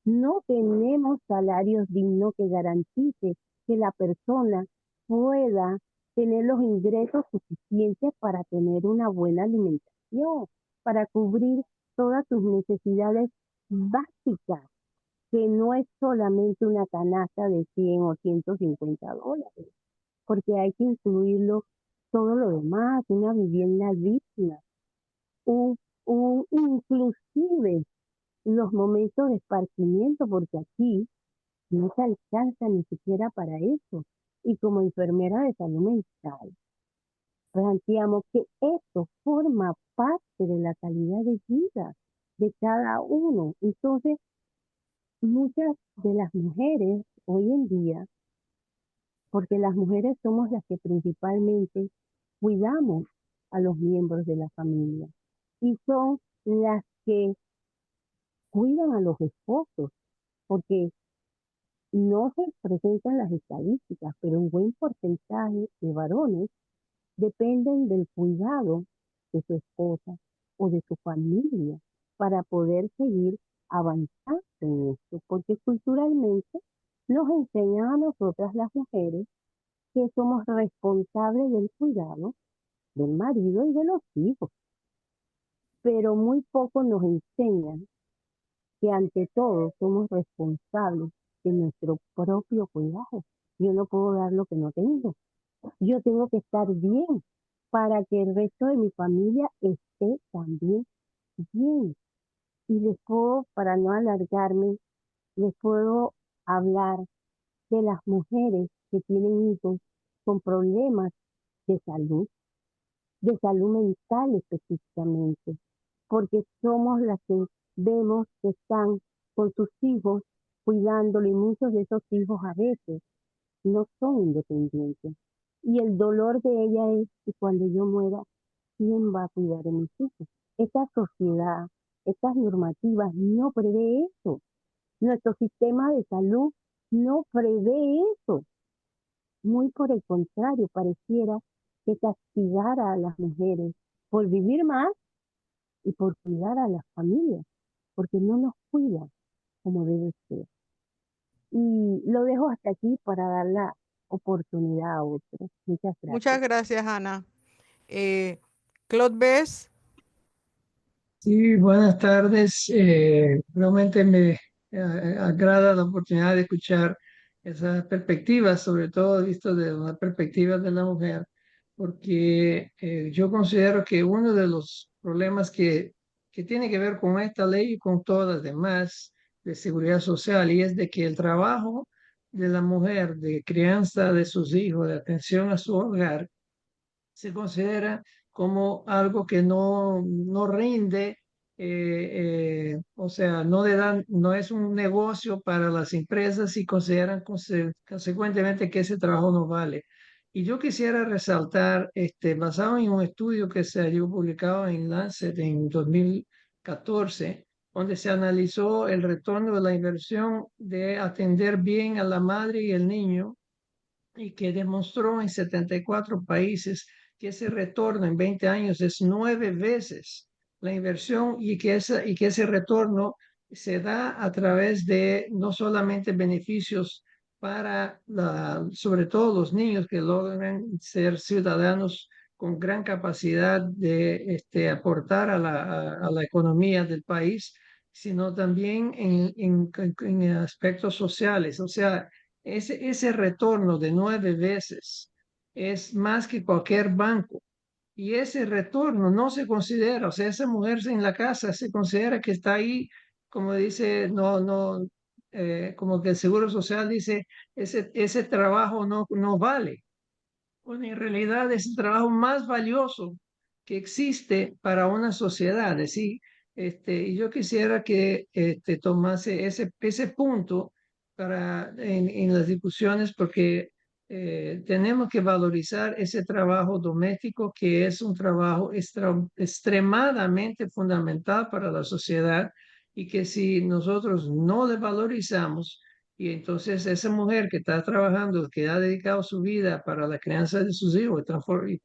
No tenemos salarios dignos que garantice que la persona pueda tener los ingresos suficientes para tener una buena alimentación, para cubrir todas sus necesidades básicas, que no es solamente una canasta de 100 o $150, porque hay que incluirlo todo lo demás, una vivienda digna, un, inclusive los momentos de esparcimiento, porque aquí no se alcanza ni siquiera para eso. Y como enfermera de salud mental, planteamos que esto forma parte de la calidad de vida de cada uno. Entonces, muchas de las mujeres hoy en día, porque las mujeres somos las que principalmente cuidamos a los miembros de la familia y son las que cuidan a los esposos, porque no se presentan las estadísticas, pero un buen porcentaje de varones dependen del cuidado de su esposa o de su familia para poder seguir avanzando en esto, porque culturalmente nos enseñan a nosotras las mujeres que somos responsables del cuidado del marido y de los hijos, pero muy poco nos enseñan que ante todo somos responsables de nuestro propio cuidado. Yo no puedo dar lo que no tengo. Yo tengo que estar bien para que el resto de mi familia esté también bien. Y les puedo, para no alargarme, les puedo hablar de las mujeres que tienen hijos con problemas de salud mental específicamente, porque somos las que vemos que están con sus hijos cuidándolo y muchos de esos hijos a veces no son independientes. Y el dolor de ella es que cuando yo muera, ¿quién va a cuidar de mis hijos? Esta sociedad, estas normativas no prevé eso. Nuestro sistema de salud no prevé eso. Muy por el contrario, pareciera que castigara a las mujeres por vivir más y por cuidar a las familias, porque no nos cuidan como debe ser. Y lo dejo hasta aquí para dar la oportunidad a otros. Muchas Muchas gracias. gracias, Ana. Claude Bess. Sí, buenas tardes. Realmente me agrada la oportunidad de escuchar esas perspectivas, sobre todo visto desde la perspectiva de la mujer, porque yo considero que uno de los problemas que tiene que ver con esta ley y con todas las demás de seguridad social, y es de que el trabajo de la mujer, de crianza de sus hijos, de atención a su hogar, se considera como algo que no rinde, o sea, no le dan, no es un negocio para las empresas y consideran consecuentemente que ese trabajo no vale. Y yo quisiera resaltar, basado en un estudio que se halló publicado en Lancet en 2014, donde se analizó el retorno de la inversión de atender bien a la madre y el niño, y que demostró en 74 países que ese retorno en 20 años es 9 veces la inversión, y que ese retorno se da a través de no solamente beneficios para sobre todo los niños que logran ser ciudadanos con gran capacidad de aportar a la economía del país, sino también en aspectos sociales. O sea, ese retorno de 9 veces es más que cualquier banco y ese retorno no se considera, o sea, esa mujer en la casa se considera que está ahí, como dice, como que el Seguro Social dice, ese trabajo no vale. Bueno, en realidad es el trabajo más valioso que existe para una sociedad. ¿Sí? Y yo quisiera que tomase ese punto en las discusiones porque tenemos que valorizar ese trabajo doméstico que es un trabajo extremadamente fundamental para la sociedad y que si nosotros no le valorizamos, y entonces esa mujer que está trabajando, que ha dedicado su vida para la crianza de sus hijos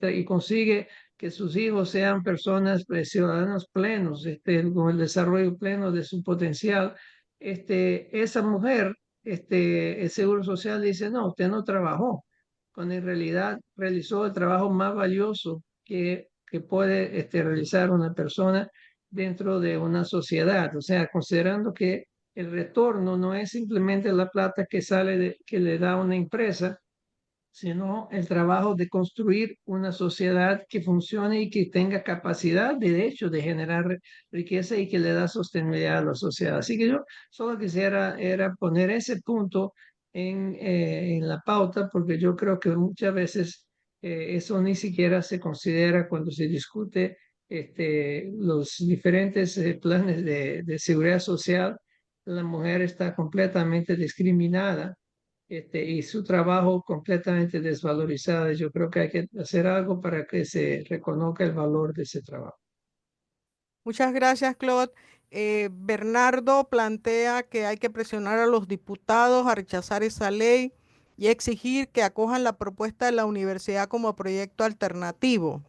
y consigue que sus hijos sean personas, ciudadanos plenos, con el desarrollo pleno de su potencial, esa mujer, el Seguro Social dice, no, usted no trabajó, cuando en realidad realizó el trabajo más valioso que puede realizar una persona dentro de una sociedad. O sea, considerando que el retorno no es simplemente la plata que que le da una empresa, sino el trabajo de construir una sociedad que funcione y que tenga capacidad, de hecho, de generar riqueza y que le da sostenibilidad a la sociedad. Así que yo solo quisiera era poner ese punto en la pauta, porque yo creo que muchas veces eso ni siquiera se considera cuando se discute los diferentes planes de seguridad social. La mujer está completamente discriminada y su trabajo completamente desvalorizado. Yo creo que hay que hacer algo para que se reconozca el valor de ese trabajo. Muchas gracias, Claude. Bernardo plantea que hay que presionar a los diputados a rechazar esa ley y exigir que acojan la propuesta de la universidad como proyecto alternativo.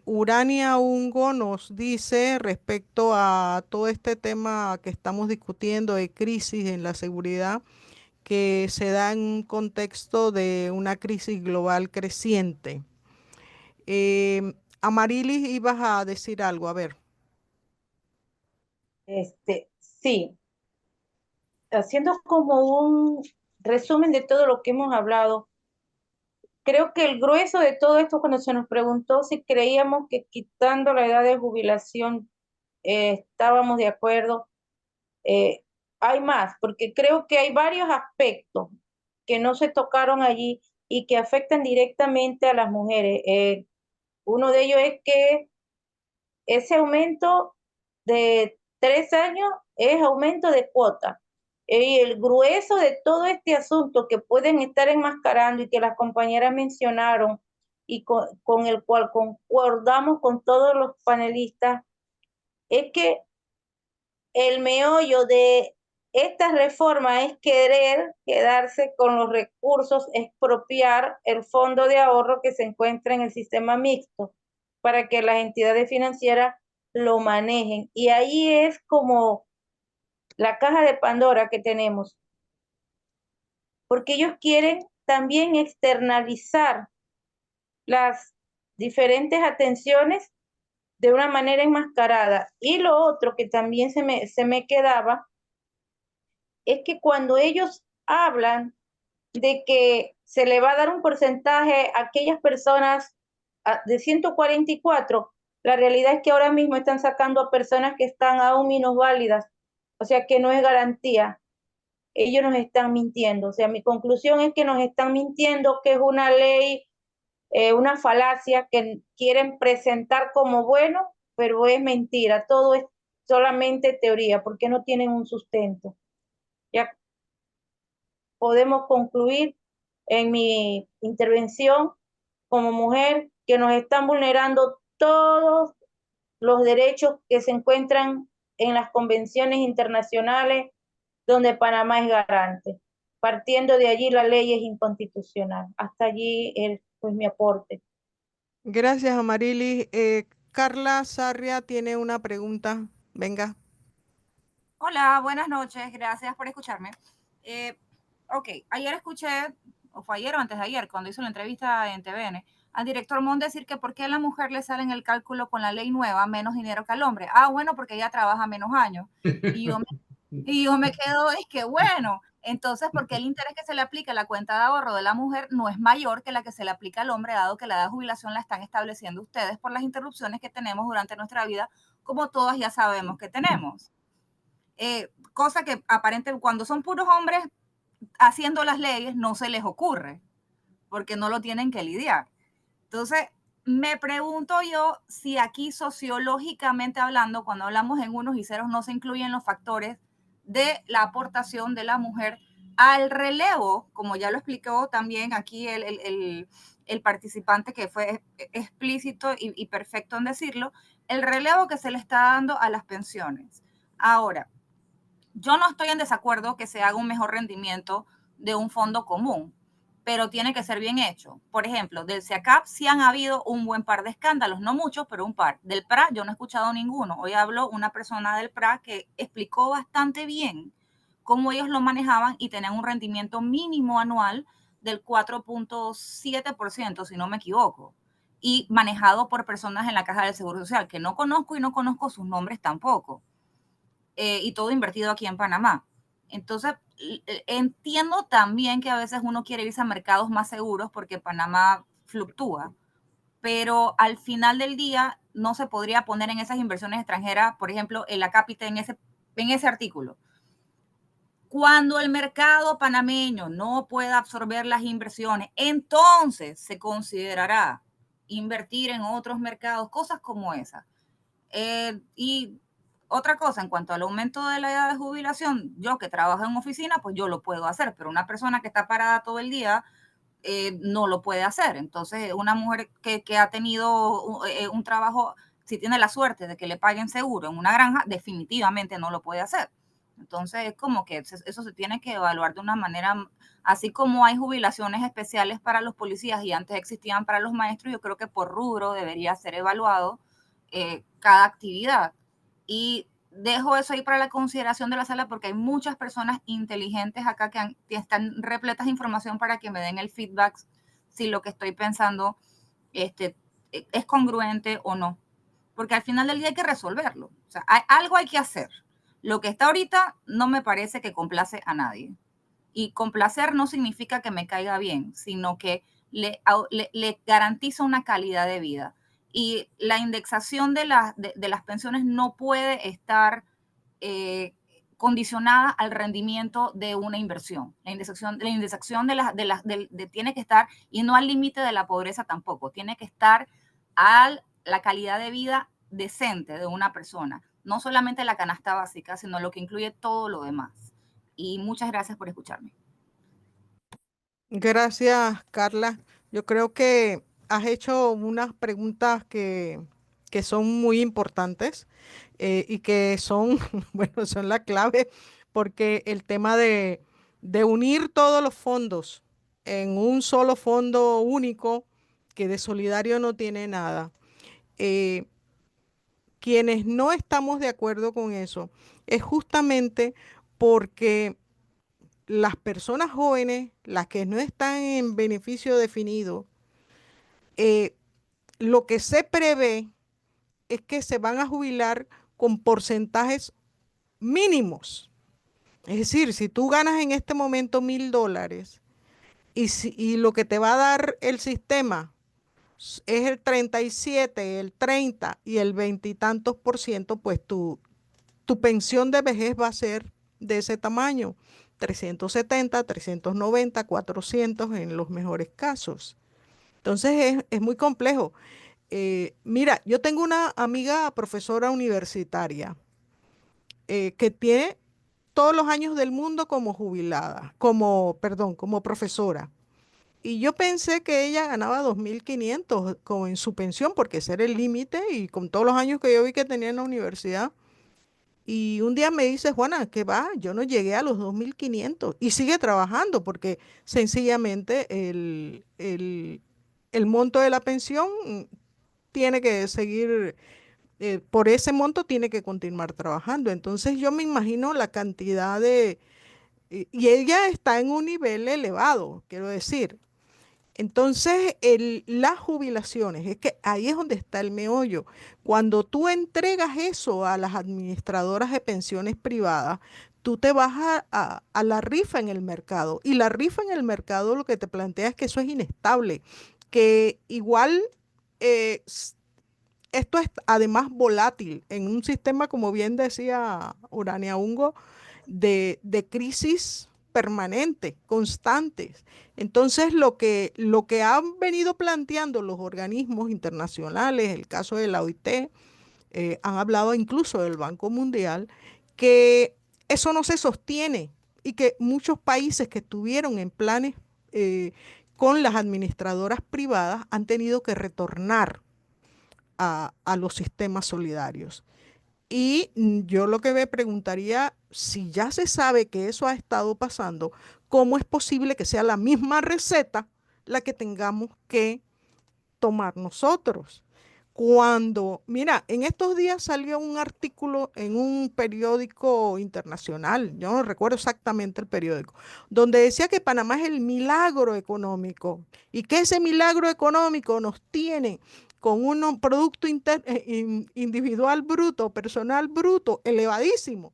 Urania Ungo nos dice respecto a todo este tema que estamos discutiendo de crisis en la seguridad, que se da en un contexto de una crisis global creciente. Amarilis, ibas a decir algo, a ver. Sí, haciendo como un resumen de todo lo que hemos hablado, creo que el grueso de todo esto, cuando se nos preguntó si creíamos que quitando la edad de jubilación estábamos de acuerdo, eh, hay más, porque creo que hay varios aspectos que no se tocaron allí y que afectan directamente a las mujeres. Uno de ellos es que ese aumento de 3 años es aumento de cuota. Y el grueso de todo este asunto que pueden estar enmascarando y que las compañeras mencionaron y con el cual concordamos con todos los panelistas, es que el meollo de esta reforma es querer quedarse con los recursos, expropiar el fondo de ahorro que se encuentra en el sistema mixto para que las entidades financieras lo manejen. Y ahí es como la caja de Pandora que tenemos, porque ellos quieren también externalizar las diferentes atenciones de una manera enmascarada. Y lo otro que también se me quedaba es que cuando ellos hablan de que se le va a dar un porcentaje a aquellas personas de 144, la realidad es que ahora mismo están sacando a personas que están aún minusválidas, o sea que no es garantía. Ellos nos están mintiendo, o sea, mi conclusión es que nos están mintiendo, que es una ley, una falacia que quieren presentar como bueno, pero es mentira, todo es solamente teoría, porque no tienen un sustento. Ya podemos concluir en mi intervención como mujer que nos están vulnerando todos los derechos que se encuentran en las convenciones internacionales donde Panamá es garante. Partiendo de allí, la ley es inconstitucional. Hasta allí pues mi aporte. Gracias, Amarilis. Carla Sarria tiene una pregunta. Venga. Hola, buenas noches. Gracias por escucharme. Ok, ayer escuché, o fue ayer o antes de ayer, cuando hizo la entrevista en TVN, al director Mon decir que por qué a la mujer le sale en el cálculo con la ley nueva menos dinero que al hombre. Ah, bueno, porque ella trabaja menos años. Y yo me quedo, es que bueno, Entonces, ¿por qué el interés que se le aplica a la cuenta de ahorro de la mujer no es mayor que la que se le aplica al hombre, dado que la edad de jubilación la están estableciendo ustedes por las interrupciones que tenemos durante nuestra vida, como todas ya sabemos que tenemos? Cosa que aparentemente cuando son puros hombres haciendo las leyes no se les ocurre, porque no lo tienen que lidiar. Entonces, me pregunto yo si aquí sociológicamente hablando, cuando hablamos en unos y ceros, no se incluyen los factores de la aportación de la mujer al relevo, como ya lo explicó también aquí el participante que fue explícito y perfecto en decirlo, el relevo que se le está dando a las pensiones. Ahora, yo no estoy en desacuerdo que se haga un mejor rendimiento de un fondo común, pero tiene que ser bien hecho. Por ejemplo, del CIACAP sí han habido un buen par de escándalos, no muchos, pero un par. Del PRA yo no he escuchado ninguno. Hoy habló una persona del PRA que explicó bastante bien cómo ellos lo manejaban y tenían un rendimiento mínimo anual del 4.7%, si no me equivoco, y manejado por personas en la Caja del Seguro Social, que no conozco y no conozco sus nombres tampoco. Y todo invertido aquí en Panamá. Entonces, entiendo también que a veces uno quiere irse a mercados más seguros porque Panamá fluctúa, pero al final del día no se podría poner en esas inversiones extranjeras, por ejemplo, el acápite en ese artículo. Cuando el mercado panameño no pueda absorber las inversiones, entonces se considerará invertir en otros mercados, cosas como esas. Y otra cosa, en cuanto al aumento de la edad de jubilación, yo que trabajo en oficina, pues yo lo puedo hacer, pero una persona que está parada todo el día no lo puede hacer. Entonces, una mujer que ha tenido un trabajo, si tiene la suerte de que le paguen seguro en una granja, definitivamente no lo puede hacer. Entonces, es como que eso se tiene que evaluar de una manera, así como hay jubilaciones especiales para los policías y antes existían para los maestros, yo creo que por rubro debería ser evaluado cada actividad. Y dejo eso ahí para la consideración de la sala porque hay muchas personas inteligentes acá que están repletas de información para que me den el feedback si lo que estoy pensando es congruente o no. Porque al final del día hay que resolverlo. O sea, algo hay que hacer. Lo que está ahorita no me parece que complace a nadie. Y complacer no significa que me caiga bien, sino que le garantiza una calidad de vida. Y la indexación de las pensiones no puede estar condicionada al rendimiento de una inversión. La indexación tiene que estar, y no al límite de la pobreza tampoco, tiene que estar a la calidad de vida decente de una persona. No solamente la canasta básica, sino lo que incluye todo lo demás. Y muchas gracias por escucharme. Gracias, Carla. Yo creo que has hecho unas preguntas que son muy importantes y que son, bueno, son la clave porque el tema de unir todos los fondos en un solo fondo único, que de solidario no tiene nada. eh, Quienes no estamos de acuerdo con eso es justamente porque las personas jóvenes, las que no están en beneficio definido, eh, lo que se prevé es que se van a jubilar con porcentajes mínimos. Es decir, si tú ganas en este momento $1,000 y lo que te va a dar el sistema es el 37, el 30 y el 20 y tantos por ciento, pues tu pensión de vejez va a ser de ese tamaño, 370, 390, 400 en los mejores casos. Entonces es muy complejo. Mira, yo tengo una amiga profesora universitaria que tiene todos los años del mundo como jubilada, como profesora. Y yo pensé que ella ganaba 2.500 como en su pensión, porque ese era el límite, y con todos los años que yo vi que tenía en la universidad. Y un día me dice, Juana, ¿qué va? Yo no llegué a los 2.500 y sigue trabajando porque sencillamente el monto de la pensión tiene que seguir, por ese monto tiene que continuar trabajando. Entonces yo me imagino la cantidad y ella está en un nivel elevado, quiero decir. Entonces, las jubilaciones, es que ahí es donde está el meollo. Cuando tú entregas eso a las administradoras de pensiones privadas, tú te vas a la rifa en el mercado. Y la rifa en el mercado lo que te plantea es que eso es inestable, que igual eh, s- esto es además volátil en un sistema, como bien decía Urania Ungo, de crisis permanente, constantes. Entonces, lo que han venido planteando los organismos internacionales, el caso de la OIT, han hablado incluso del Banco Mundial, que eso no se sostiene y que muchos países que estuvieron en planes con las administradoras privadas han tenido que retornar a los sistemas solidarios. Y yo lo que me preguntaría, si ya se sabe que eso ha estado pasando, ¿cómo es posible que sea la misma receta la que tengamos que tomar nosotros? Cuando, mira, en estos días salió un artículo en un periódico internacional, yo no recuerdo exactamente el periódico, donde decía que Panamá es el milagro económico y que ese milagro económico nos tiene con un producto individual bruto, personal bruto, elevadísimo.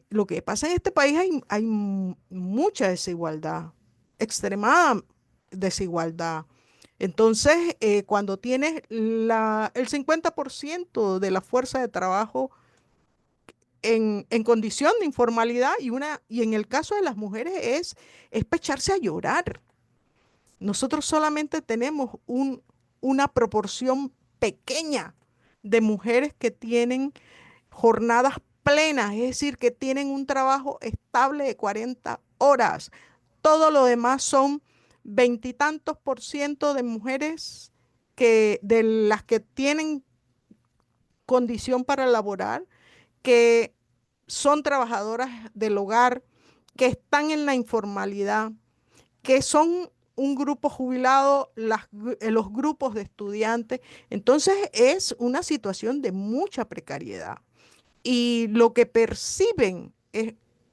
Lo que pasa en este país hay mucha desigualdad, extremada desigualdad. Entonces, cuando tienes el 50% de la fuerza de trabajo en condición de informalidad y en el caso de las mujeres es para echarse a llorar. Nosotros solamente tenemos una proporción pequeña de mujeres que tienen jornadas plenas, es decir, que tienen un trabajo estable de 40 horas. Todo lo demás son veintitantos por ciento de mujeres de las que tienen condición para laborar, que son trabajadoras del hogar, que están en la informalidad, que son un grupo jubilado, los grupos de estudiantes. Entonces es una situación de mucha precariedad y lo que perciben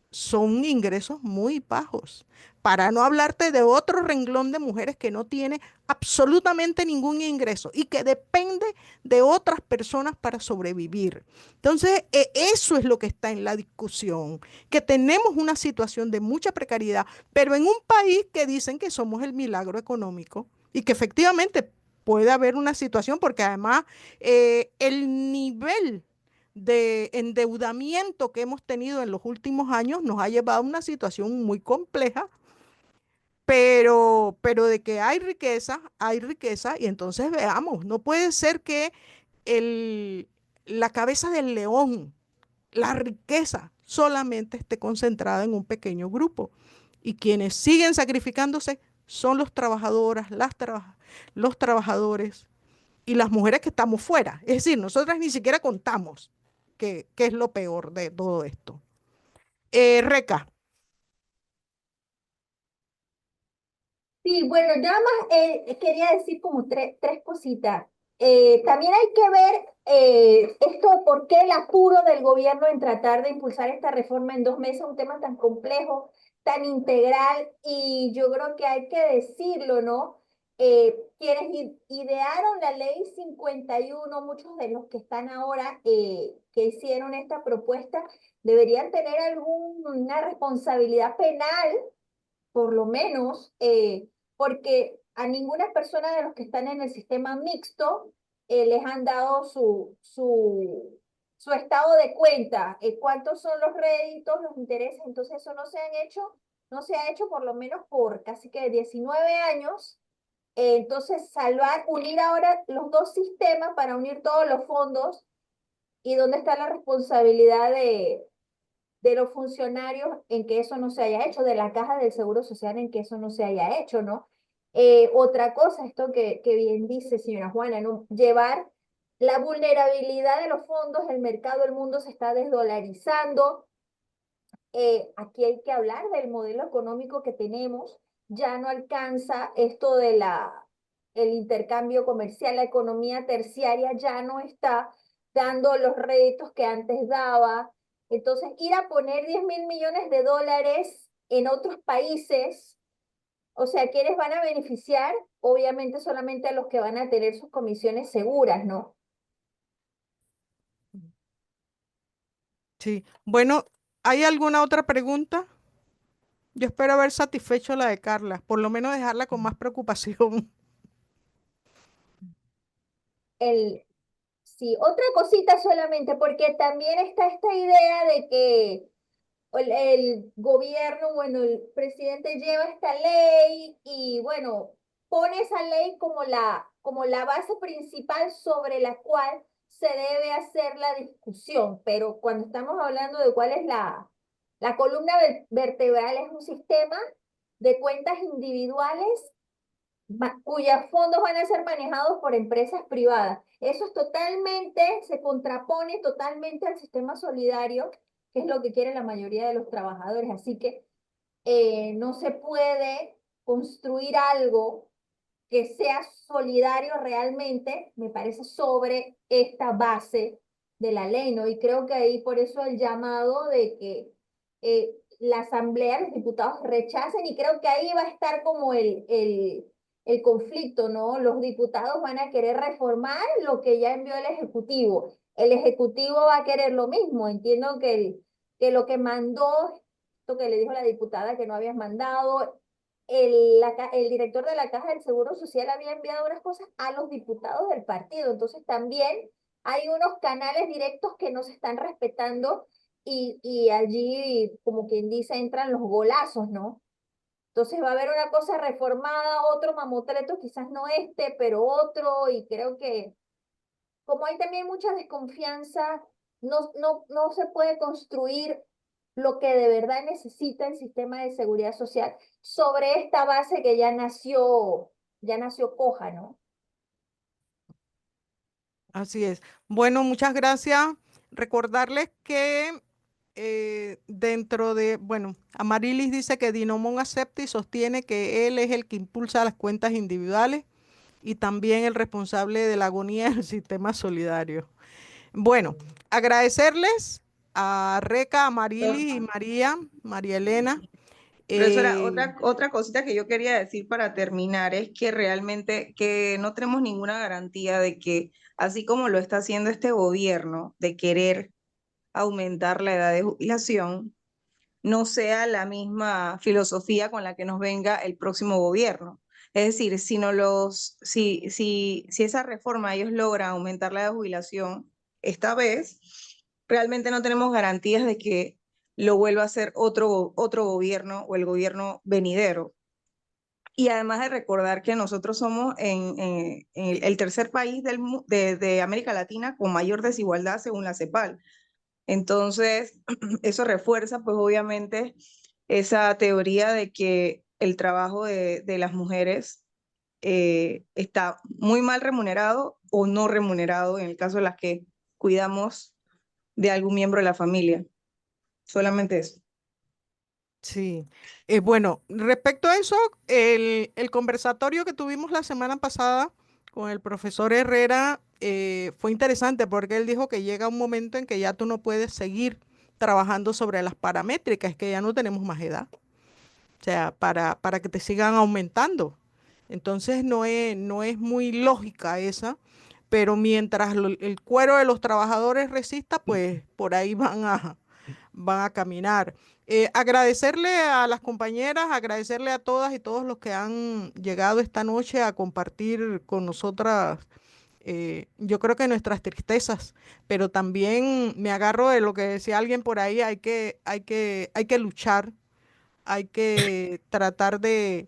son ingresos muy bajos. Para no hablarte de otro renglón de mujeres que no tiene absolutamente ningún ingreso y que depende de otras personas para sobrevivir. Entonces, eso es lo que está en la discusión, que tenemos una situación de mucha precariedad, pero en un país que dicen que somos el milagro económico y que efectivamente puede haber una situación, porque además el nivel de endeudamiento que hemos tenido en los últimos años nos ha llevado a una situación muy compleja, pero de que hay riqueza, y entonces veamos, no puede ser que el, la cabeza del león, la riqueza, solamente esté concentrada en un pequeño grupo. Y quienes siguen sacrificándose son los trabajadoras, los trabajadores y las mujeres que estamos fuera. Es decir, nosotras ni siquiera contamos qué es lo peor de todo esto. Reca. Sí, bueno, nada más quería decir como tres cositas. También hay que ver esto, por qué el apuro del gobierno en tratar de impulsar esta reforma en 2 meses, un tema tan complejo, tan integral, y yo creo que hay que decirlo, ¿no? Quienes idearon la ley 51, muchos de los que están ahora que hicieron esta propuesta, deberían tener alguna responsabilidad penal por lo menos, porque a ninguna persona de los que están en el sistema mixto les han dado su estado de cuenta, cuántos son los réditos, los intereses, entonces eso no se ha hecho por lo menos por casi que 19 años. Entonces, unir ahora los dos sistemas para unir todos los fondos y dónde está la responsabilidad de los funcionarios en que eso no se haya hecho, de la caja del Seguro Social en que eso no se haya hecho, ¿no? Otra cosa, esto que bien dice señora Juana, ¿no? Llevar la vulnerabilidad de los fondos, el mercado, el mundo se está desdolarizando. Aquí hay que hablar del modelo económico que tenemos, ya no alcanza esto de el intercambio comercial, la economía terciaria ya no está dando los réditos que antes daba. Entonces, ir a poner 10.000 millones de dólares en otros países, o sea, ¿quiénes van a beneficiar? Obviamente solamente a los que van a tener sus comisiones seguras, ¿no? Sí, bueno, ¿Hay alguna otra pregunta? Yo espero haber satisfecho la de Carla, por lo menos dejarla con más preocupación. El, sí, otra cosita solamente, porque también está esta idea de que el gobierno, bueno, el presidente lleva esta ley y bueno, pone esa ley como la base principal sobre la cual se debe hacer la discusión, pero cuando estamos hablando de cuál es la columna vertebral, es un sistema de cuentas individuales cuyos fondos van a ser manejados por empresas privadas. Eso es totalmente, se contrapone totalmente al sistema solidario, que es lo que quiere la mayoría de los trabajadores. Así que no se puede construir algo que sea solidario realmente, me parece, sobre esta base de la ley, ¿no? Y creo que ahí por eso el llamado de que la Asamblea, los diputados rechacen, y creo que ahí va a estar como el conflicto, ¿no? Los diputados van a querer reformar lo que ya envió el Ejecutivo. El Ejecutivo va a querer lo mismo. Entiendo que lo que mandó, esto que le dijo la diputada que no habías mandado, el director de la Caja del Seguro Social había enviado unas cosas a los diputados del partido. Entonces también hay unos canales directos que no se están respetando y allí, como quien dice, entran los golazos, ¿no? Entonces va a haber una cosa reformada, otro mamotreto, quizás no este, pero otro, y creo que como hay también mucha desconfianza, no se puede construir lo que de verdad necesita el sistema de seguridad social sobre esta base que ya nació coja, ¿no? Así es. Bueno, muchas gracias. Recordarles que bueno, Amarilis dice que Dinomon acepta y sostiene que él es el que impulsa las cuentas individuales y también el responsable de la agonía del sistema solidario. Bueno, agradecerles a Reca, a Marilis y María Elena. Profesora, eh, otra cosita que yo quería decir para terminar es que realmente que no tenemos ninguna garantía de que, así como lo está haciendo este gobierno, de querer aumentar la edad de jubilación, no sea la misma filosofía con la que nos venga el próximo gobierno. Es decir, si esa reforma ellos logran aumentar la edad de jubilación esta vez, realmente no tenemos garantías de que lo vuelva a hacer otro gobierno o el gobierno venidero. Y además de recordar que nosotros somos en el tercer país de América Latina con mayor desigualdad según la CEPAL. Entonces, eso refuerza, pues obviamente, esa teoría de que el trabajo de las mujeres está muy mal remunerado o no remunerado en el caso de las que cuidamos de algún miembro de la familia. Solamente eso. Sí, bueno, respecto a eso, el conversatorio que tuvimos la semana pasada con el profesor Herrera fue interesante porque él dijo que llega un momento en que ya tú no puedes seguir trabajando sobre las paramétricas, que ya no tenemos más edad, o sea, para que te sigan aumentando. Entonces no es muy lógica esa, pero mientras el cuero de los trabajadores resista, pues por ahí van a caminar. Agradecerle a las compañeras, agradecerle a todas y todos los que han llegado esta noche a compartir con nosotras, yo creo que nuestras tristezas, pero también me agarro de lo que decía alguien por ahí, hay que luchar, hay que tratar de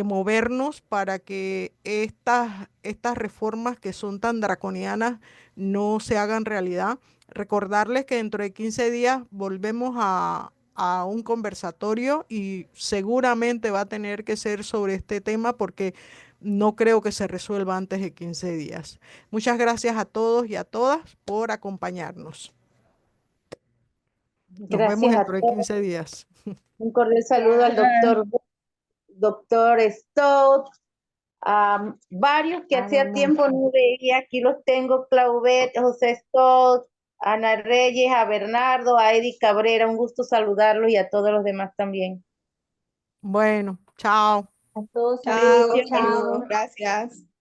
movernos para que estas reformas que son tan draconianas no se hagan realidad. Recordarles que dentro de 15 días volvemos a un conversatorio y seguramente va a tener que ser sobre este tema porque no creo que se resuelva antes de 15 días. Muchas gracias a todos y a todas por acompañarnos. Nos vemos Gracias a dentro de todos. 15 días. Un cordial saludo al doctor Stout, a varios que hacía tiempo no veía. Aquí los tengo: Claudette, José Stout, Ana Reyes, a Bernardo, a Eddie Cabrera. Un gusto saludarlos y a todos los demás también. Bueno, chao. A todos Chao, saludos, saludos, chao. gracias.